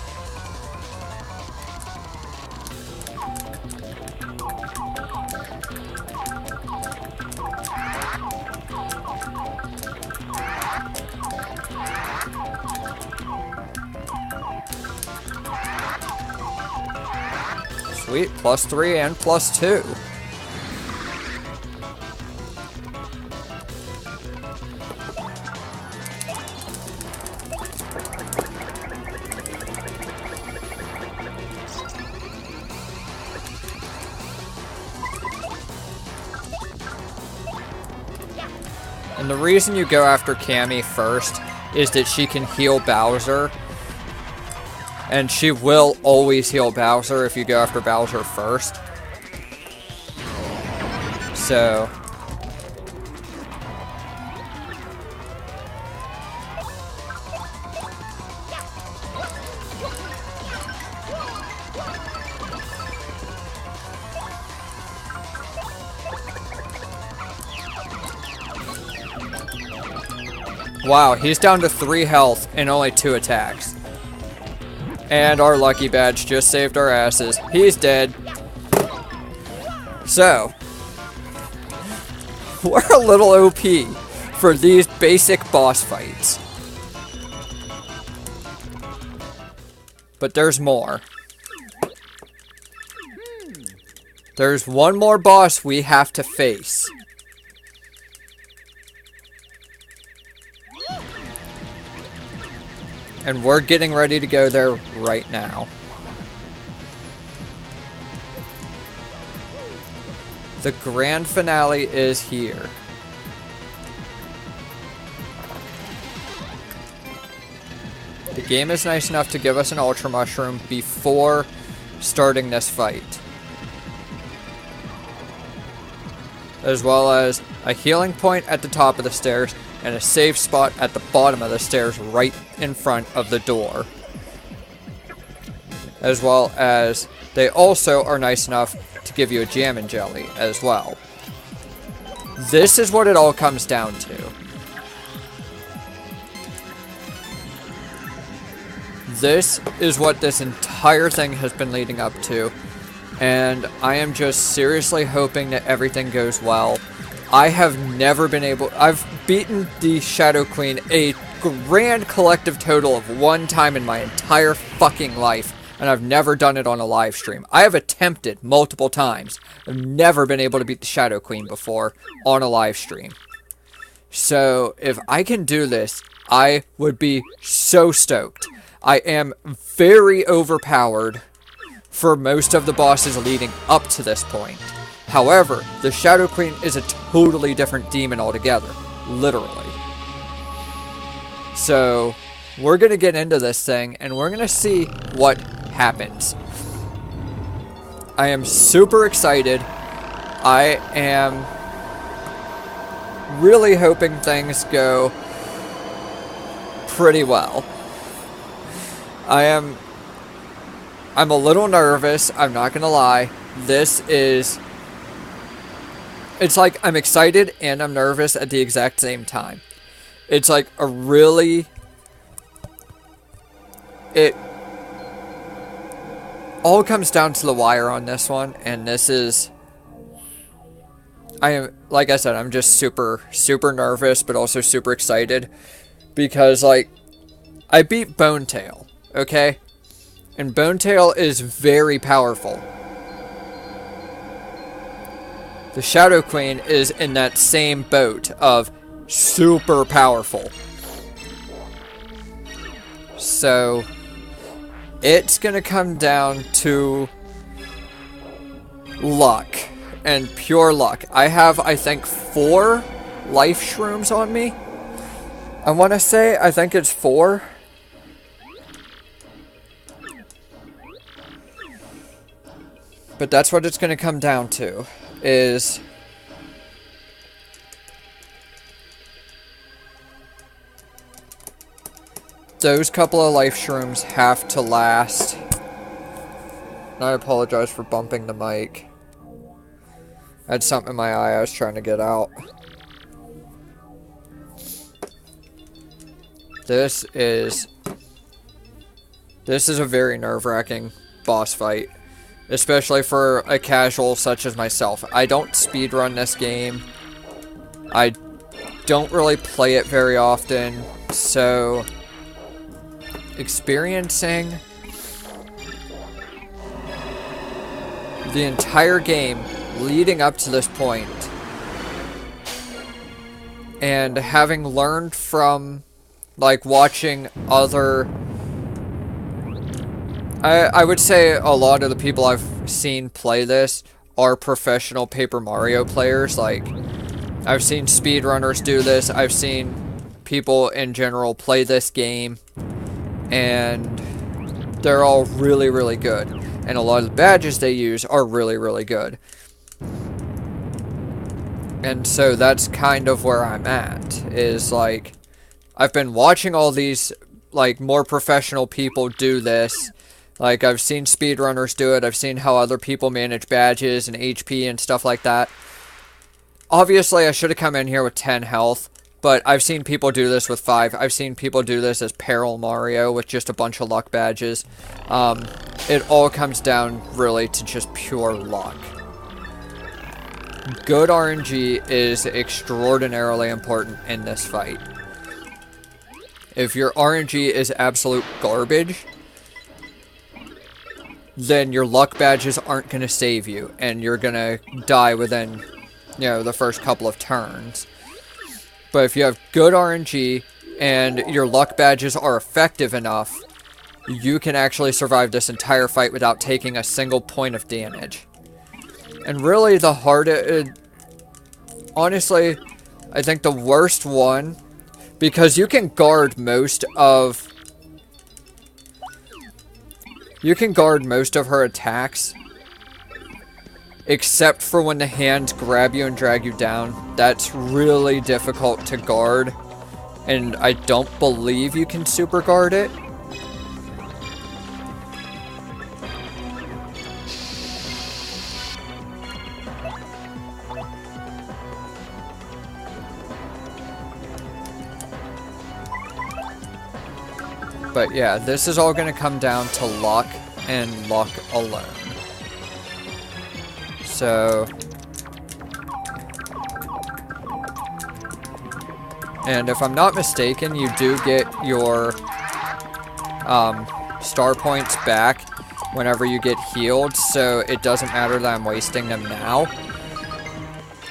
Sweet, +3 and +2. And the reason you go after Cammy first is that she can heal Bowser. And she will always heal Bowser if you go after Bowser first. So... wow, he's down to 3 health and only 2 attacks. And our lucky badge just saved our asses. He's dead. So, we're a little OP for these basic boss fights. But there's more. There's one more boss we have to face. And we're getting ready to go there right now. The grand finale is here. The game is nice enough to give us an Ultra Mushroom before starting this fight. As well as a healing point at the top of the stairs and a safe spot at the bottom of the stairs right in front of the door. As well as they also are nice enough to give you a jam and jelly as well. This is what it all comes down to. This is what this entire thing has been leading up to. And I am just seriously hoping that everything goes well. I have never been able... I've beaten the Shadow Queen a grand collective total of one time in my entire fucking life, and I've never done it on a live stream. I have attempted multiple times. I've never been able to beat the Shadow Queen before on a live stream. So, if I can do this, I would be so stoked. I am very overpowered for most of the bosses leading up to this point. However, the Shadow Queen is a totally different demon altogether. Literally. So, we're going to get into this thing, and we're going to see what happens. I am super excited. I am really hoping things go pretty well. I'm a little nervous, I'm not gonna lie. It's like I'm excited and I'm nervous at the exact same time. It's like it all comes down to the wire on this one, and like I said, I'm just super, super nervous, but also super excited. Because, like, I beat Bonetail, okay? And Bonetail is very powerful. The Shadow Queen is in that same boat of super powerful. So, it's gonna come down to luck. And pure luck. I have, I think, 4 life shrooms on me. I want to say, I think it's 4. But that's what it's going to come down to, is those couple of life shrooms have to last. And I apologize for bumping the mic. I had something in my eye I was trying to get out. This is a very nerve-wracking boss fight. Especially for a casual such as myself. I don't speedrun this game. I don't really play it very often. So, experiencing the entire game leading up to this point, and having learned from, like, watching other, I would say a lot of the people I've seen play this are professional Paper Mario players. Like, I've seen speedrunners do this, I've seen people in general play this game, and they're all really, really good. And a lot of the badges they use are really, really good. And so that's kind of where I'm at, is like, I've been watching all these, like, more professional people do this. Like, I've seen speedrunners do it, I've seen how other people manage badges and HP and stuff like that. Obviously, I should have come in here with 10 health, but I've seen people do this with 5. I've seen people do this as Peril Mario with just a bunch of luck badges. It all comes down, really, to just pure luck. Good RNG is extraordinarily important in this fight. If your RNG is absolute garbage, then your luck badges aren't going to save you, and you're going to die within, you know, the first couple of turns. But if you have good RNG, and your luck badges are effective enough, you can actually survive this entire fight without taking a single point of damage. And really, the hardest, honestly, I think the worst one, because you can guard most of her attacks, except for when the hands grab you and drag you down. That's really difficult to guard, and I don't believe you can super guard it. But yeah, this is all going to come down to luck and luck alone. And if I'm not mistaken, you do get your star points back whenever you get healed, so it doesn't matter that I'm wasting them now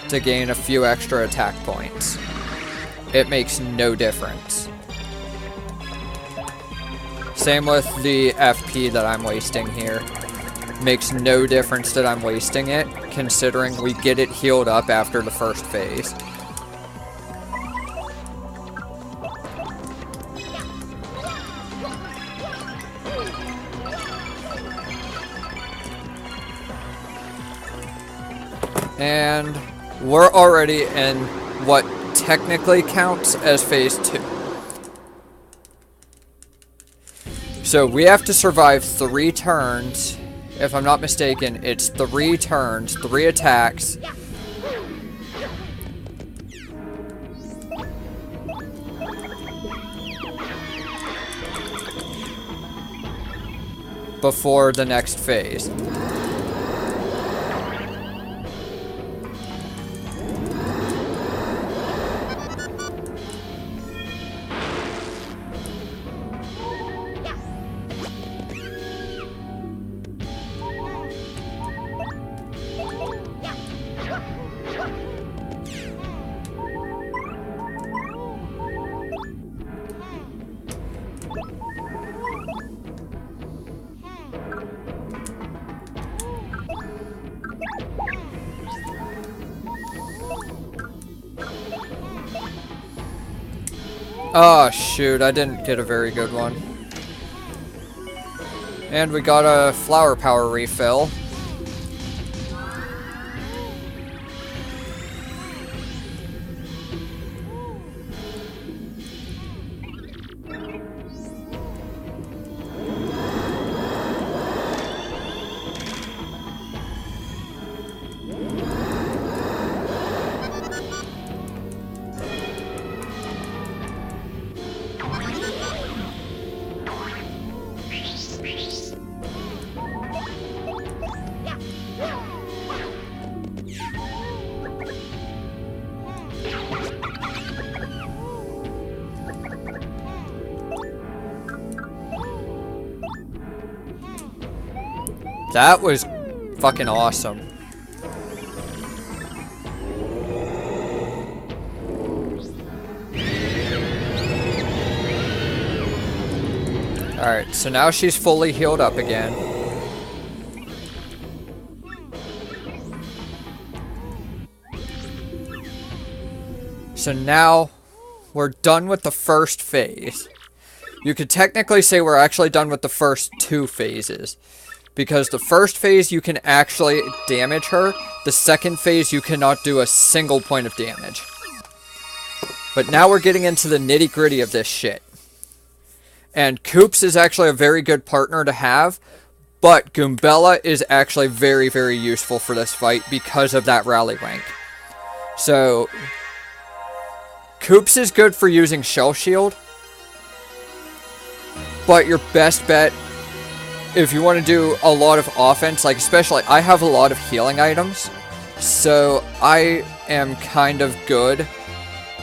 to gain a few extra attack points. It makes no difference. Same with the FP that I'm wasting here. Makes no difference that I'm wasting it, considering we get it healed up after the first phase. And we're already in what technically counts as phase 2. So we have to survive 3 turns. If I'm not mistaken, it's 3 turns, 3 attacks. Before the next phase. Oh, shoot, I didn't get a very good one. And we got a flower power refill. That was fucking awesome. Alright, so now she's fully healed up again. So now we're done with the first phase. You could technically say we're actually done with the first 2 phases. Because the first phase you can actually damage her. The second phase you cannot do a single point of damage. But now we're getting into the nitty gritty of this shit. And Koops is actually a very good partner to have. But Goombella is actually very, very useful for this fight because of that rally rank. So Koops is good for using Shell Shield. But your best bet, if you want to do a lot of offense, like especially, I have a lot of healing items, so I am kind of good.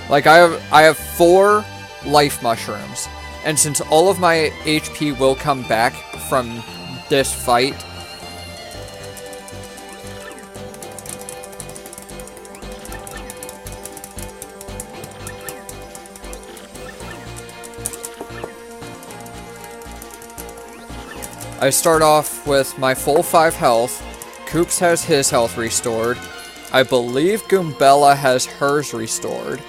Like I have 4 life mushrooms, and since all of my HP will come back from this fight, I start off with my full 5 health. Koops has his health restored. I believe Goombella has hers restored.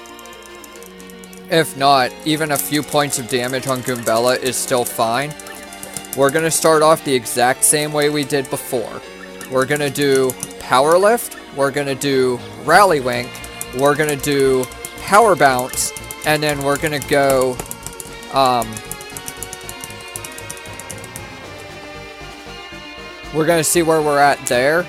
If not, even a few points of damage on Goombella is still fine. We're going to start off the exact same way we did before. We're going to do Power Lift, we're going to do Rally Wink, we're going to do Power Bounce, and then we're going to go we're going to see where we're at there.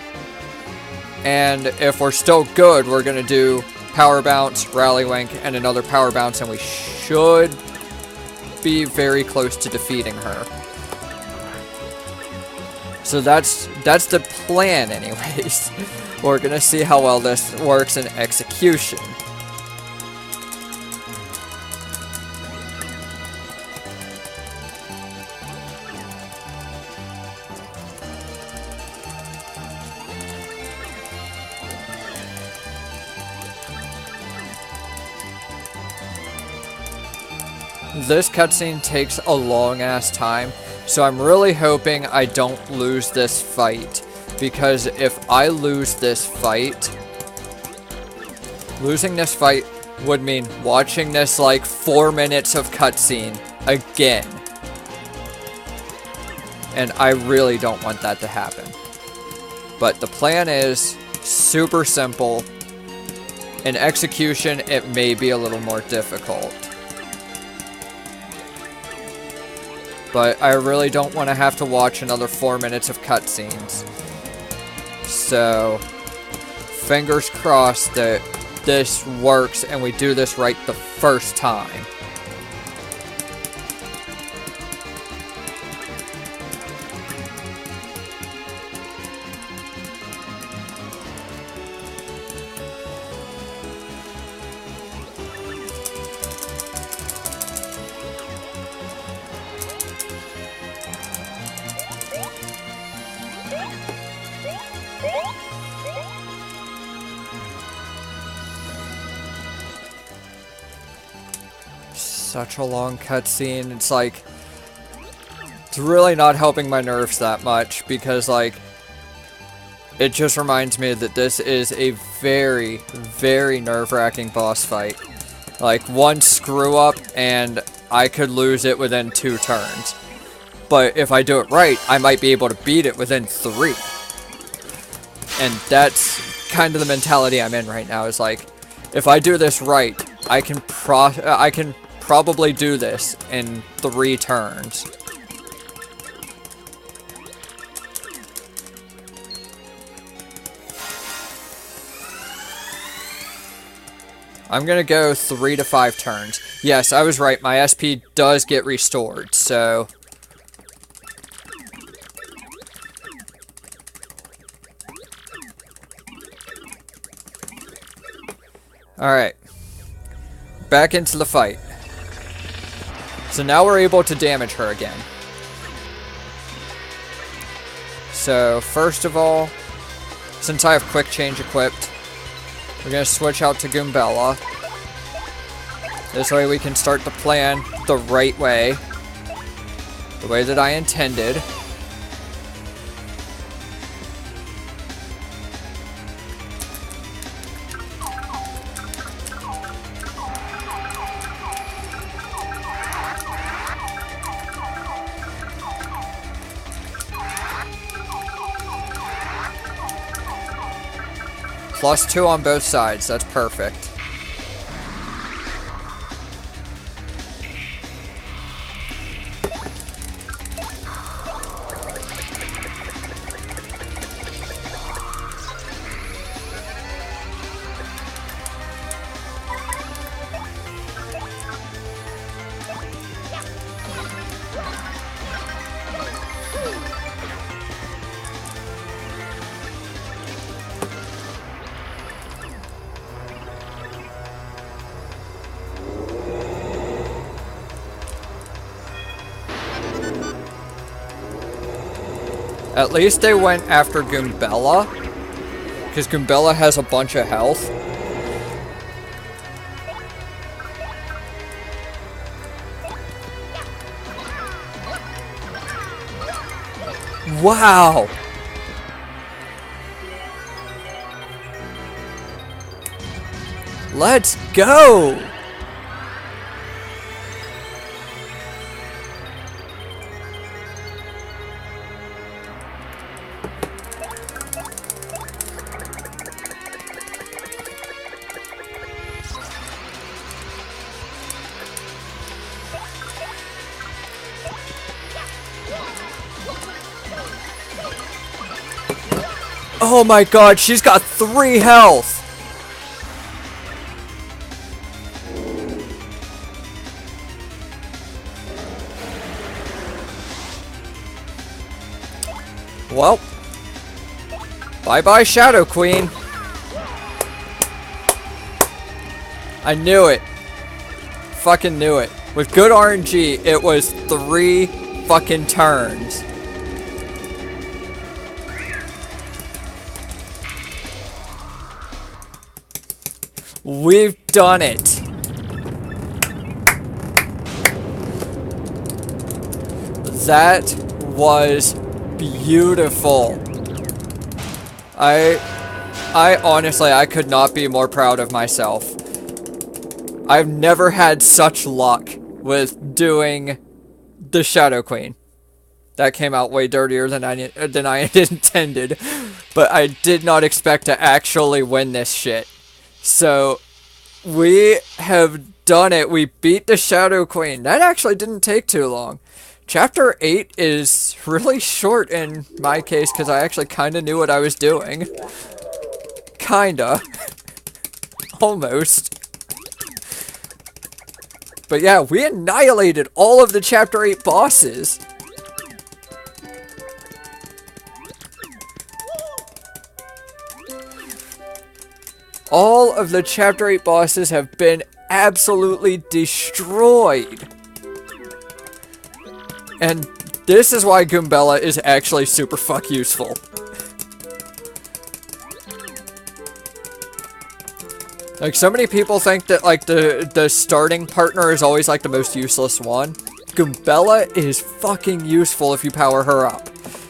And if we're still good, we're going to do Power Bounce, Rally Wink, and another Power Bounce, and we should be very close to defeating her. So that's the plan anyways. We're going to see how well this works in execution. this cutscene takes a long ass time, so I'm really hoping I don't lose this fight, because if I lose this fight, losing this fight would mean watching this like 4 minutes of cutscene again. And I really don't want that to happen. But the plan is super simple. In execution, it may be a little more difficult. But I really don't want to have to watch another 4 minutes of cutscenes. So, fingers crossed that this works and we do this right the first time. Such a long cutscene. It's like, it's really not helping my nerves that much, because like, it just reminds me that this is a very, very nerve-wracking boss fight. Like, one screw up and I could lose it within 2 turns. But if I do it right, I might be able to beat it within 3. And that's kind of the mentality I'm in right now, is like, if I do this right, I can probably do this in 3 turns. I'm gonna go 3 to 5 turns. Yes, I was right, my SP does get restored, so... Alright. Back into the fight. So now we're able to damage her again. So, first of all, since I have Quick Change equipped, we're going to switch out to Goombella. This way we can start the plan the right way. The way that I intended. +2 on both sides, that's perfect. At least they went after Goombella, because Goombella has a bunch of health. Wow! Let's go! Oh my god, she's got 3 health! Well, bye-bye Shadow Queen. I knew it. Fucking knew it. With good RNG, it was 3 fucking turns. We've done it. That was beautiful. I honestly, I could not be more proud of myself. I've never had such luck with doing the Shadow Queen. That came out way dirtier than I intended, but I did not expect to actually win this shit. So, we have done it. We beat the Shadow Queen. That actually didn't take too long. Chapter 8 is really short in my case because I actually kind of knew what I was doing. Kinda. Almost. But yeah, we annihilated all of the Chapter 8 bosses. All of the Chapter 8 bosses have been absolutely destroyed. And this is why Goombella is actually super fuck useful. Like, so many people think that, like, the starting partner is always, like, the most useless one. Goombella is fucking useful if you power her up.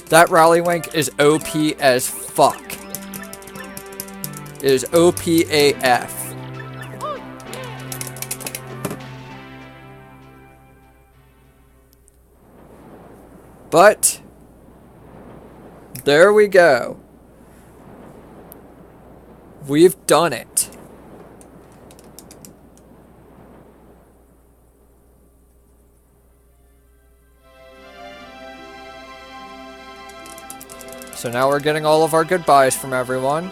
That Rallywink is OP as fuck. It is OP AF. But, there we go. We've done it. So now we're getting all of our goodbyes from everyone.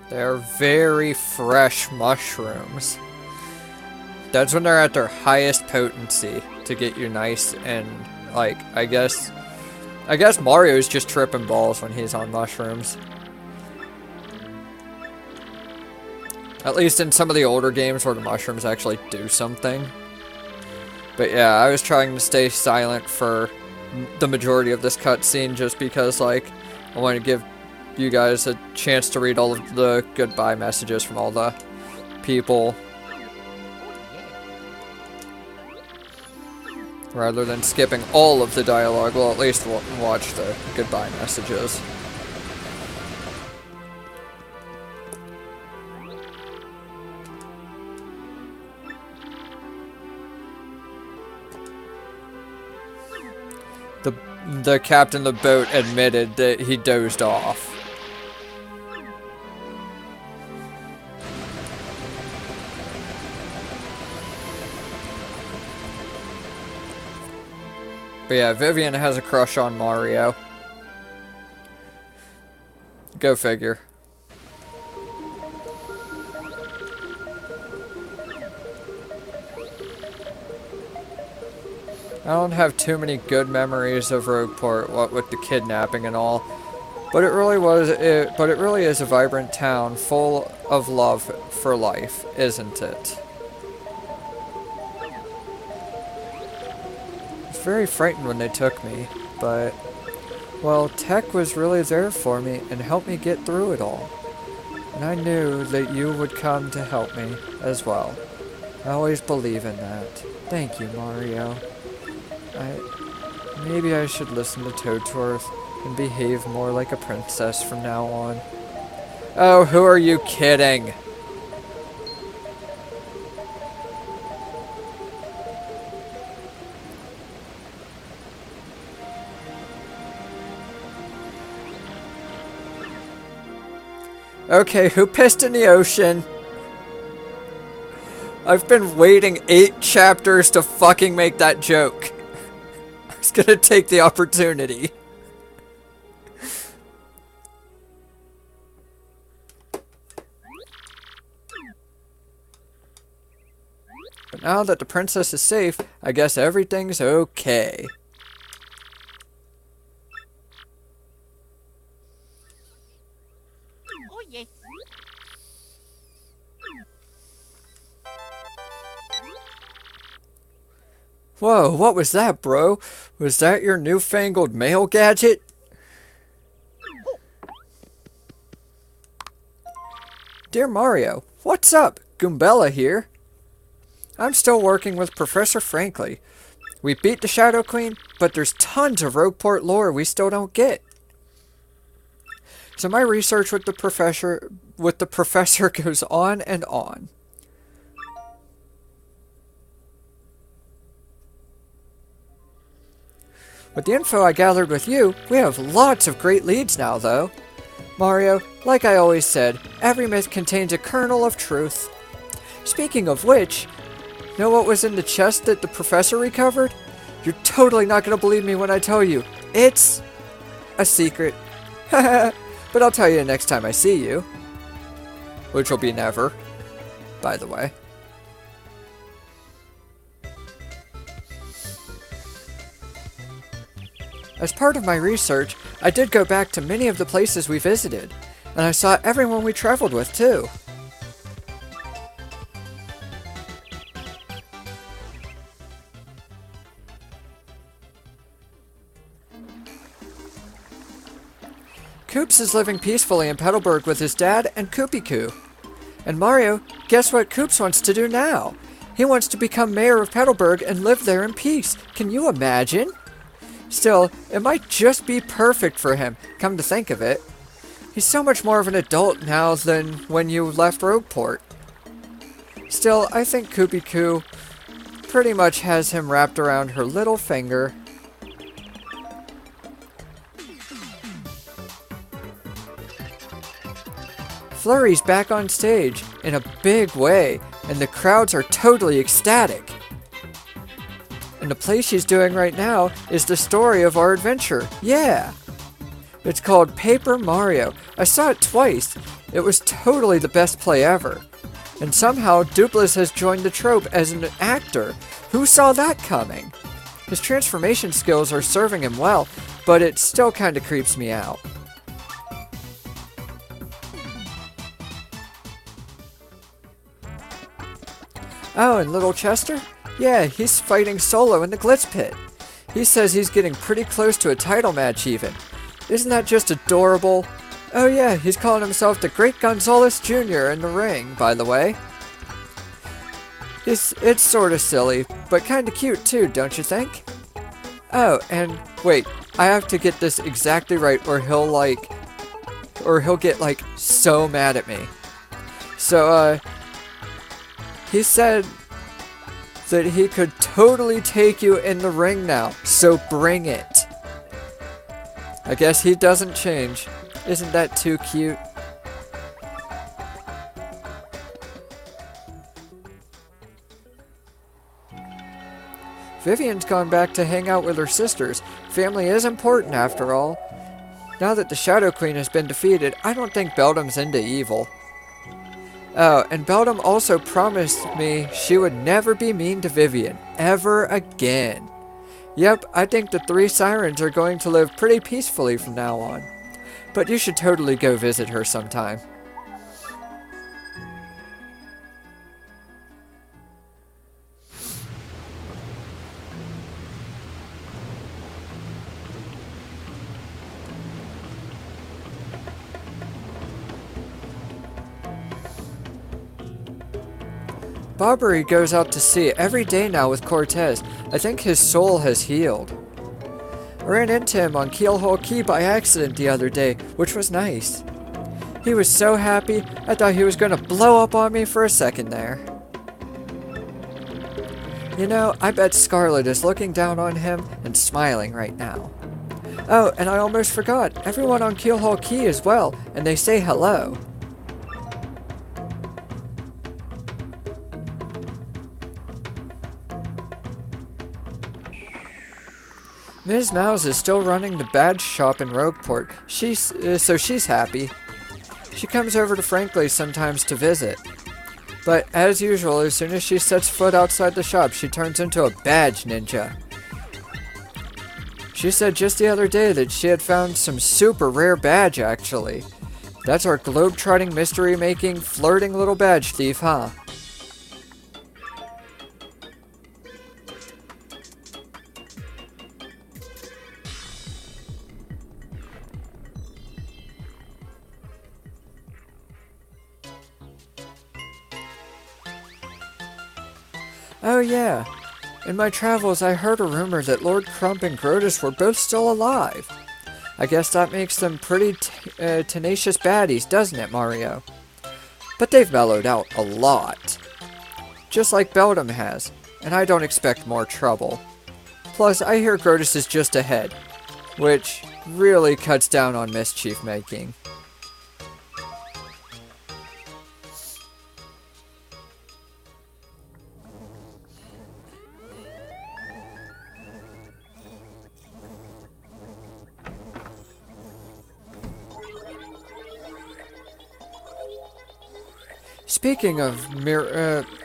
They're very fresh mushrooms. That's when they're at their highest potency to get you nice and, like, I guess Mario's just tripping balls when he's on mushrooms. At least in some of the older games where the mushrooms actually do something. But yeah, I was trying to stay silent for the majority of this cutscene just because, like, I want to give you guys a chance to read all of the goodbye messages from all the people. Rather than skipping all of the dialogue, we'll at least watch the goodbye messages. the captain of the boat admitted that he dozed off. But yeah, Vivian has a crush on Mario. Go figure. I don't have too many good memories of Rogueport, what with the kidnapping and all. But it really is a vibrant town full of love for life, isn't it? I was very frightened when they took me, but well, Tech was really there for me and helped me get through it all. And I knew that you would come to help me as well. I always believe in that. Thank you, Mario. Maybe I should listen to Toadtorth and behave more like a princess from now on. Oh, who are you kidding? Okay, who pissed in the ocean? I've been waiting 8 chapters to fucking make that joke. I was gonna take the opportunity. But now that the princess is safe, I guess everything's okay.
Oh, yes.
Whoa, what was that, bro? Was that your newfangled mail gadget? Dear Mario, what's up? Goombella here. I'm still working with Professor Frankly. We beat the Shadow Queen, but there's tons of Rogueport lore we still don't get. So my research with the professor goes on and on. With the info I gathered with you, we have lots of great leads now, though. Mario, like I always said, every myth contains a kernel of truth. Speaking of which, know what was in the chest that the professor recovered? You're totally not going to believe me when I tell you. It's a secret. But I'll tell you next time I see you. Which will be never, by the way. As part of my research, I did go back to many of the places we visited, and I saw everyone we traveled with too. Koops is living peacefully in Petalburg with his dad and Koopy-Koo. And Mario, guess what Koops wants to do now? He wants to become mayor of Petalburg and live there in peace. Can you imagine? Still, it might just be perfect for him, come to think of it. He's so much more of an adult now than when you left Rogueport. Still, I think Koopy-Koo pretty much has him wrapped around her little finger. Flurry's back on stage in a big way, and the crowds are totally ecstatic. And the play she's doing right now is the story of our adventure. Yeah! It's called Paper Mario. I saw it twice. It was totally the best play ever. And somehow Duplass has joined the troupe as an actor. Who saw that coming? His transformation skills are serving him well, but it still kinda creeps me out. Oh, and Little Chester? Yeah, he's fighting solo in the Glitz Pit. He says he's getting pretty close to a title match even. Isn't that just adorable? Oh yeah, he's calling himself the Great Gonzalez Jr. in the ring, by the way. It's sorta silly, but kinda cute too, don't you think? Oh, and wait, I have to get this exactly right or he'll get like so mad at me. So, he said that he could totally take you in the ring now, so bring it. I guess he doesn't change. Isn't that too cute? Vivian's gone back to hang out with her sisters. Family is important after all. Now that the Shadow Queen has been defeated, I don't think Beldam's into evil. Oh, and Beldam also promised me she would never be mean to Vivian, ever again. Yep, I think the 3 sirens are going to live pretty peacefully from now on. But you should totally go visit her sometime. Bobbery goes out to sea every day now with Cortez. I think his soul has healed. I ran into him on Keelhole Key by accident the other day, which was nice. He was so happy, I thought he was going to blow up on me for a second there. You know, I bet Scarlet is looking down on him and smiling right now. Oh, and I almost forgot, everyone on Keelhole Key as well, and they say hello. Ms. Mouse is still running the badge shop in Rogueport, so she's happy. She comes over to Frankly's sometimes to visit. But as usual, as soon as she sets foot outside the shop, she turns into a badge ninja. She said just the other day that she had found some super rare badge, actually. That's our globe-trotting, mystery-making, flirting little badge thief, huh? Oh yeah, in my travels I heard a rumor that Lord Crump and Grotus were both still alive. I guess that makes them pretty tenacious baddies, doesn't it, Mario? But they've mellowed out a lot. Just like Beldam has, and I don't expect more trouble. Plus, I hear Grotus is just ahead, which really cuts down on mischief making.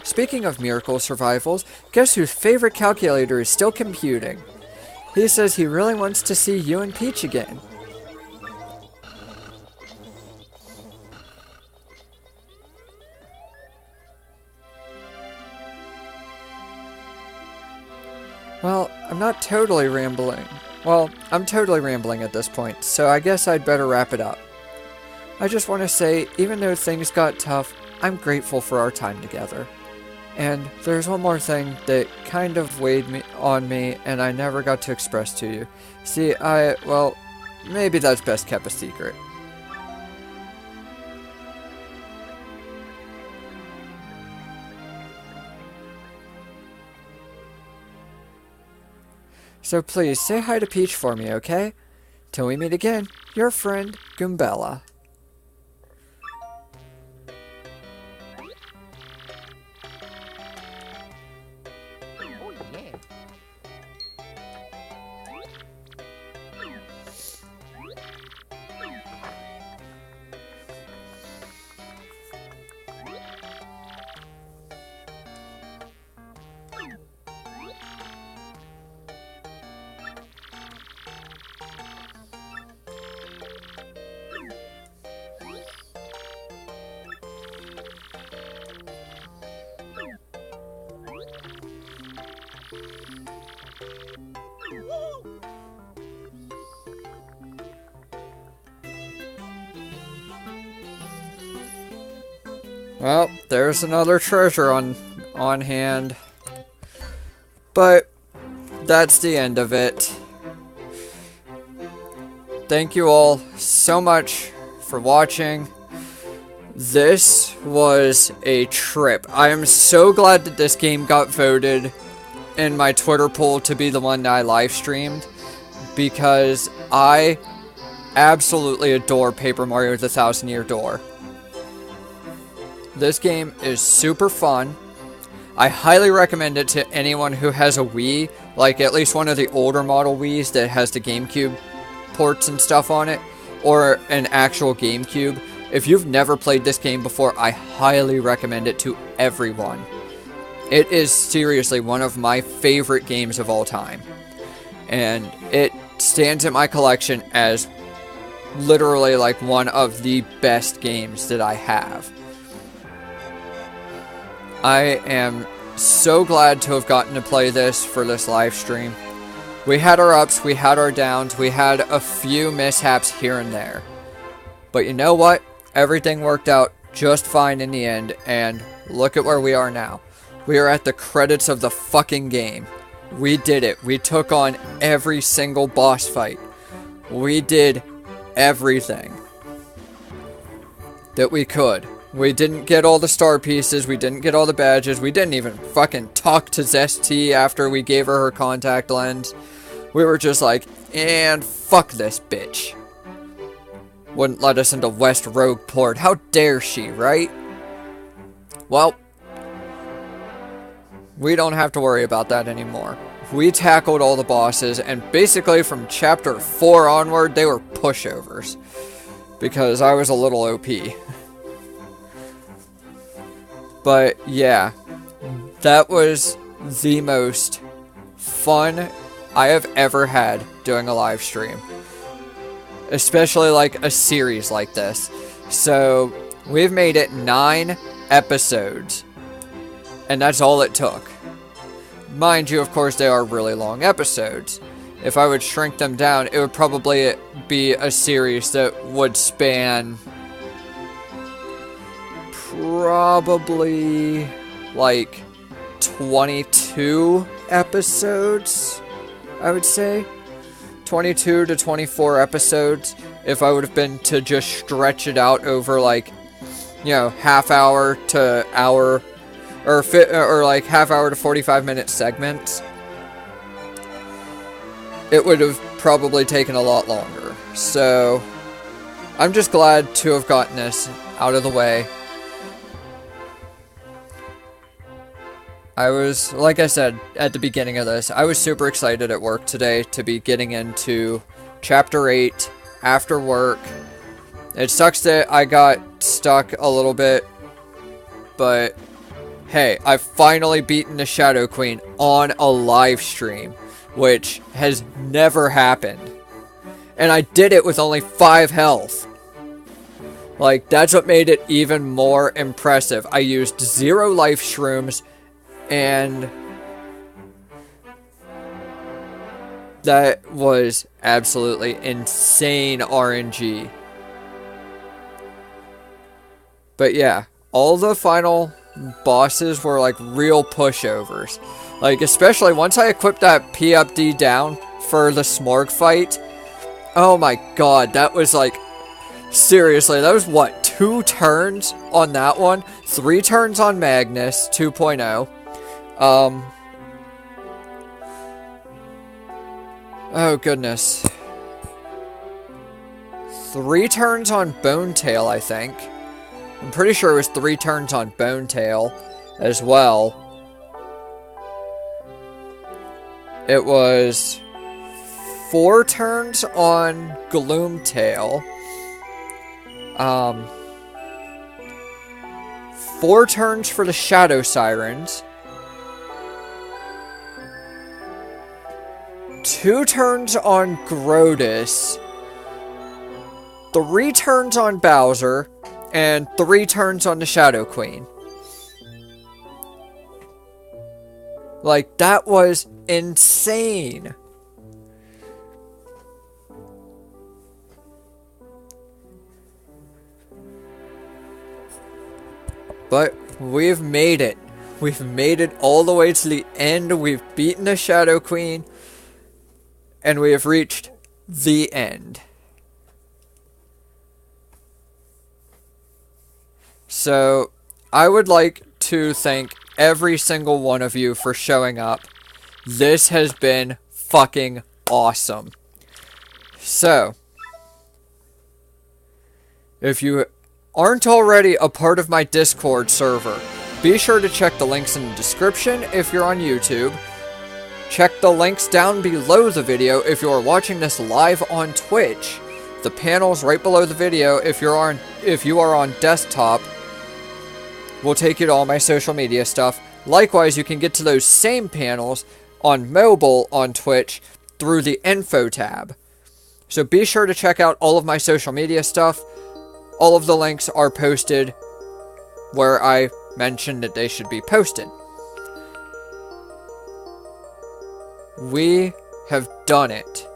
Speaking of miracle survivals, guess whose favorite calculator is still computing? He says he really wants to see you and Peach again. Well, I'm not totally rambling. Well, I'm totally rambling at this point, so I guess I'd better wrap it up. I just want to say, even though things got tough, I'm grateful for our time together. And there's one more thing that kind of weighed on me and I never got to express to you. See, well, maybe that's best kept a secret. So please, say hi to Peach for me, okay? Till we meet again, your friend, Goombella. Well, there's another treasure on hand. But that's the end of it. Thank you all so much for watching This was a trip. I am so glad that this game got voted in my Twitter poll to be the one that I live streamed, because I absolutely adore Paper Mario The Thousand Year Door. This game is super fun. I highly recommend it to anyone who has a Wii, like at least one of the older model Wiis that has the GameCube ports and stuff on it, or an actual GameCube. If you've never played this game before, I highly recommend it to everyone. It is seriously one of my favorite games of all time. And it stands in my collection as literally like one of the best games that I have. I am so glad to have gotten to play this for this live stream. We had our ups, we had our downs, we had a few mishaps here and there. But you know what? Everything worked out just fine in the end, and look at where we are now. We are at the credits of the fucking game. We did it. We took on every single boss fight. We did everything that we could. We didn't get all the star pieces, we didn't get all the badges, we didn't even fucking talk to Zesty after we gave her her contact lens. We were just like, and fuck this bitch. Wouldn't let us into West Rogueport. How dare she, right? Well, we don't have to worry about that anymore. We tackled all the bosses, and basically from chapter 4 onward, they were pushovers. Because I was a little OP. But yeah, that was the most fun I have ever had doing a live stream. Especially like a series like this. So we've made it 9 episodes. And that's all it took. Mind you, of course, they are really long episodes. If I would shrink them down, it would probably be a series that would span probably like 22 episodes, I would say. 22 to 24 episodes if I would have been to just stretch it out over like, you know, half hour to hour, or like half hour to 45-minute segments. It would have probably taken a lot longer. So I'm just glad to have gotten this out of the way. I was, like I said at the beginning of this, I was super excited at work today to be getting into Chapter 8 after work. It sucks that I got stuck a little bit, but hey, I've finally beaten the Shadow Queen on a live stream, which has never happened. And I did it with only 5 health. Like, that's what made it even more impressive. I used 0 life shrooms, and that was absolutely insane RNG. But yeah, all the final bosses were like real pushovers. Like, especially once I equipped that P up D down for the Smorg fight. Oh my god, that was like, seriously, that was what, 2 turns on that one? 3 turns on Magnus 2.0. Oh goodness. 3 turns on Bone Tail, I think. I'm pretty sure it was 3 turns on Bone Tail as well. It was 4 turns on Gloomtail. 4 turns for the Shadow Sirens. 2 turns on Grodus. 3 turns on Bowser. And 3 turns on the Shadow Queen. Like, that was insane. But we've made it. We've made it all the way to the end. We've beaten the Shadow Queen. And we have reached the end. So, I would like to thank every single one of you for showing up. This has been fucking awesome. So, if you aren't already a part of my Discord server, be sure to check the links in the description if you're on YouTube. Check the links down below the video if you are watching this live on Twitch. The panels right below the video if you are on desktop will take you to all my social media stuff. Likewise, you can get to those same panels on mobile on Twitch through the info tab. So be sure to check out all of my social media stuff. All of the links are posted where I mentioned that they should be posted. We have done it.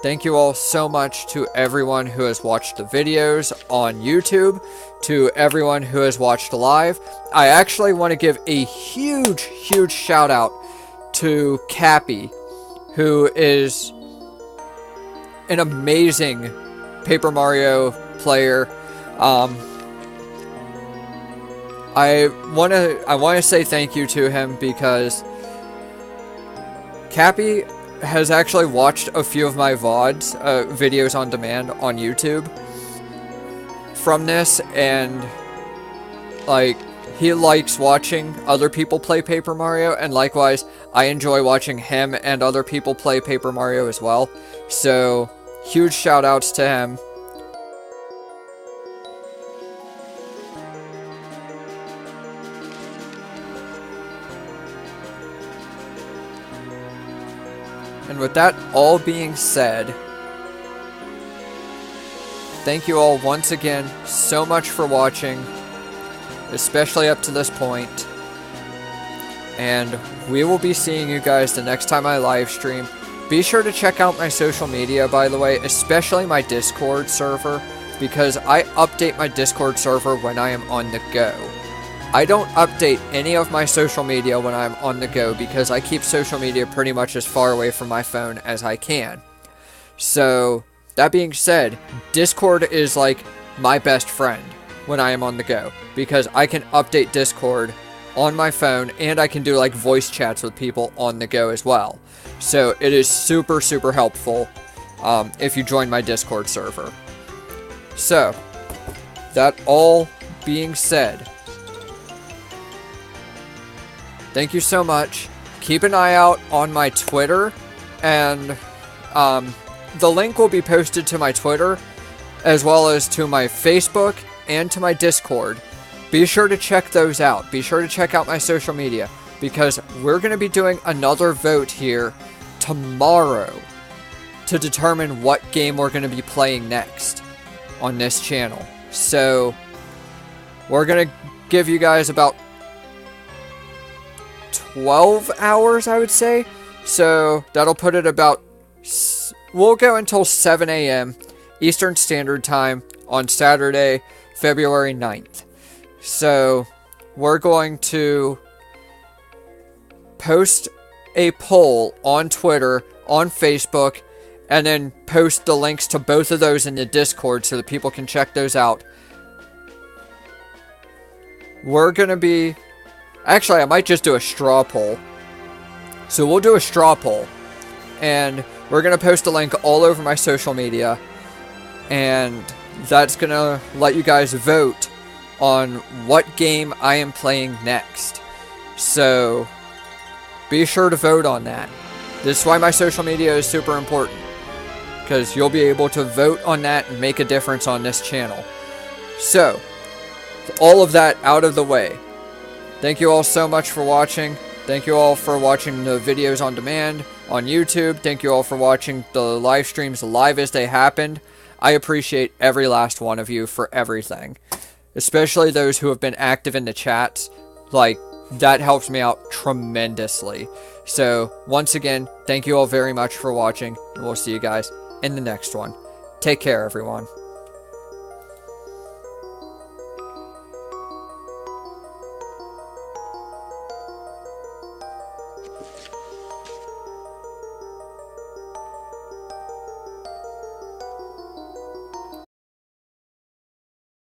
Thank you all so much to everyone who has watched the videos on YouTube, to everyone who has watched live. I actually want to give a huge shout out to Cappy, who is an amazing Paper Mario player. I want to say thank you to him because Cappy has actually watched a few of my VODs, videos on demand on YouTube from this, and like, he likes watching other people play Paper Mario, and likewise, I enjoy watching him and other people play Paper Mario as well. So, huge shout outs to him. And with that all being said, thank you all once again so much for watching, especially up to this point. And we will be seeing you guys the next time I live stream. Be sure to check out my social media, by the way, especially my Discord server, because I update my Discord server when I am on the go. I don't update any of my social media when I'm on the go because I keep social media pretty much as far away from my phone as I can. So, that being said, Discord is like my best friend when I am on the go because I can update Discord on my phone and I can do like voice chats with people on the go as well. So, it is super helpful if you join my Discord server. So, that all being said, thank you so much. Keep an eye out on my Twitter, and the link will be posted to my Twitter, as well as to my Facebook and to my Discord. Be sure to check those out. Be sure to check out my social media, because we're going to be doing another vote here tomorrow to determine what game we're going to be playing next on this channel. So, we're going to give you guys about 12 hours, I would say. So that'll put it about, we'll go until 7 a.m. Eastern Standard Time on Saturday, February 9th. So we're going to post a poll on Twitter, on Facebook, and then post the links to both of those in the Discord so that people can check those out. We're going to be, actually, I might just do a straw poll. So we'll do a straw poll. And we're going to post a link all over my social media. And that's going to let you guys vote on what game I am playing next. So be sure to vote on that. This is why my social media is super important. Because you'll be able to vote on that and make a difference on this channel. So, all of that out of the way. Thank you all so much for watching. Thank you all for watching the videos on demand on YouTube. Thank you all for watching the live streams live as they happened. I appreciate every last one of you for everything. Especially those who have been active in the chats. Like, that helps me out tremendously. So, once again, thank you all very much for watching. And we'll see you guys in the next one. Take care, everyone.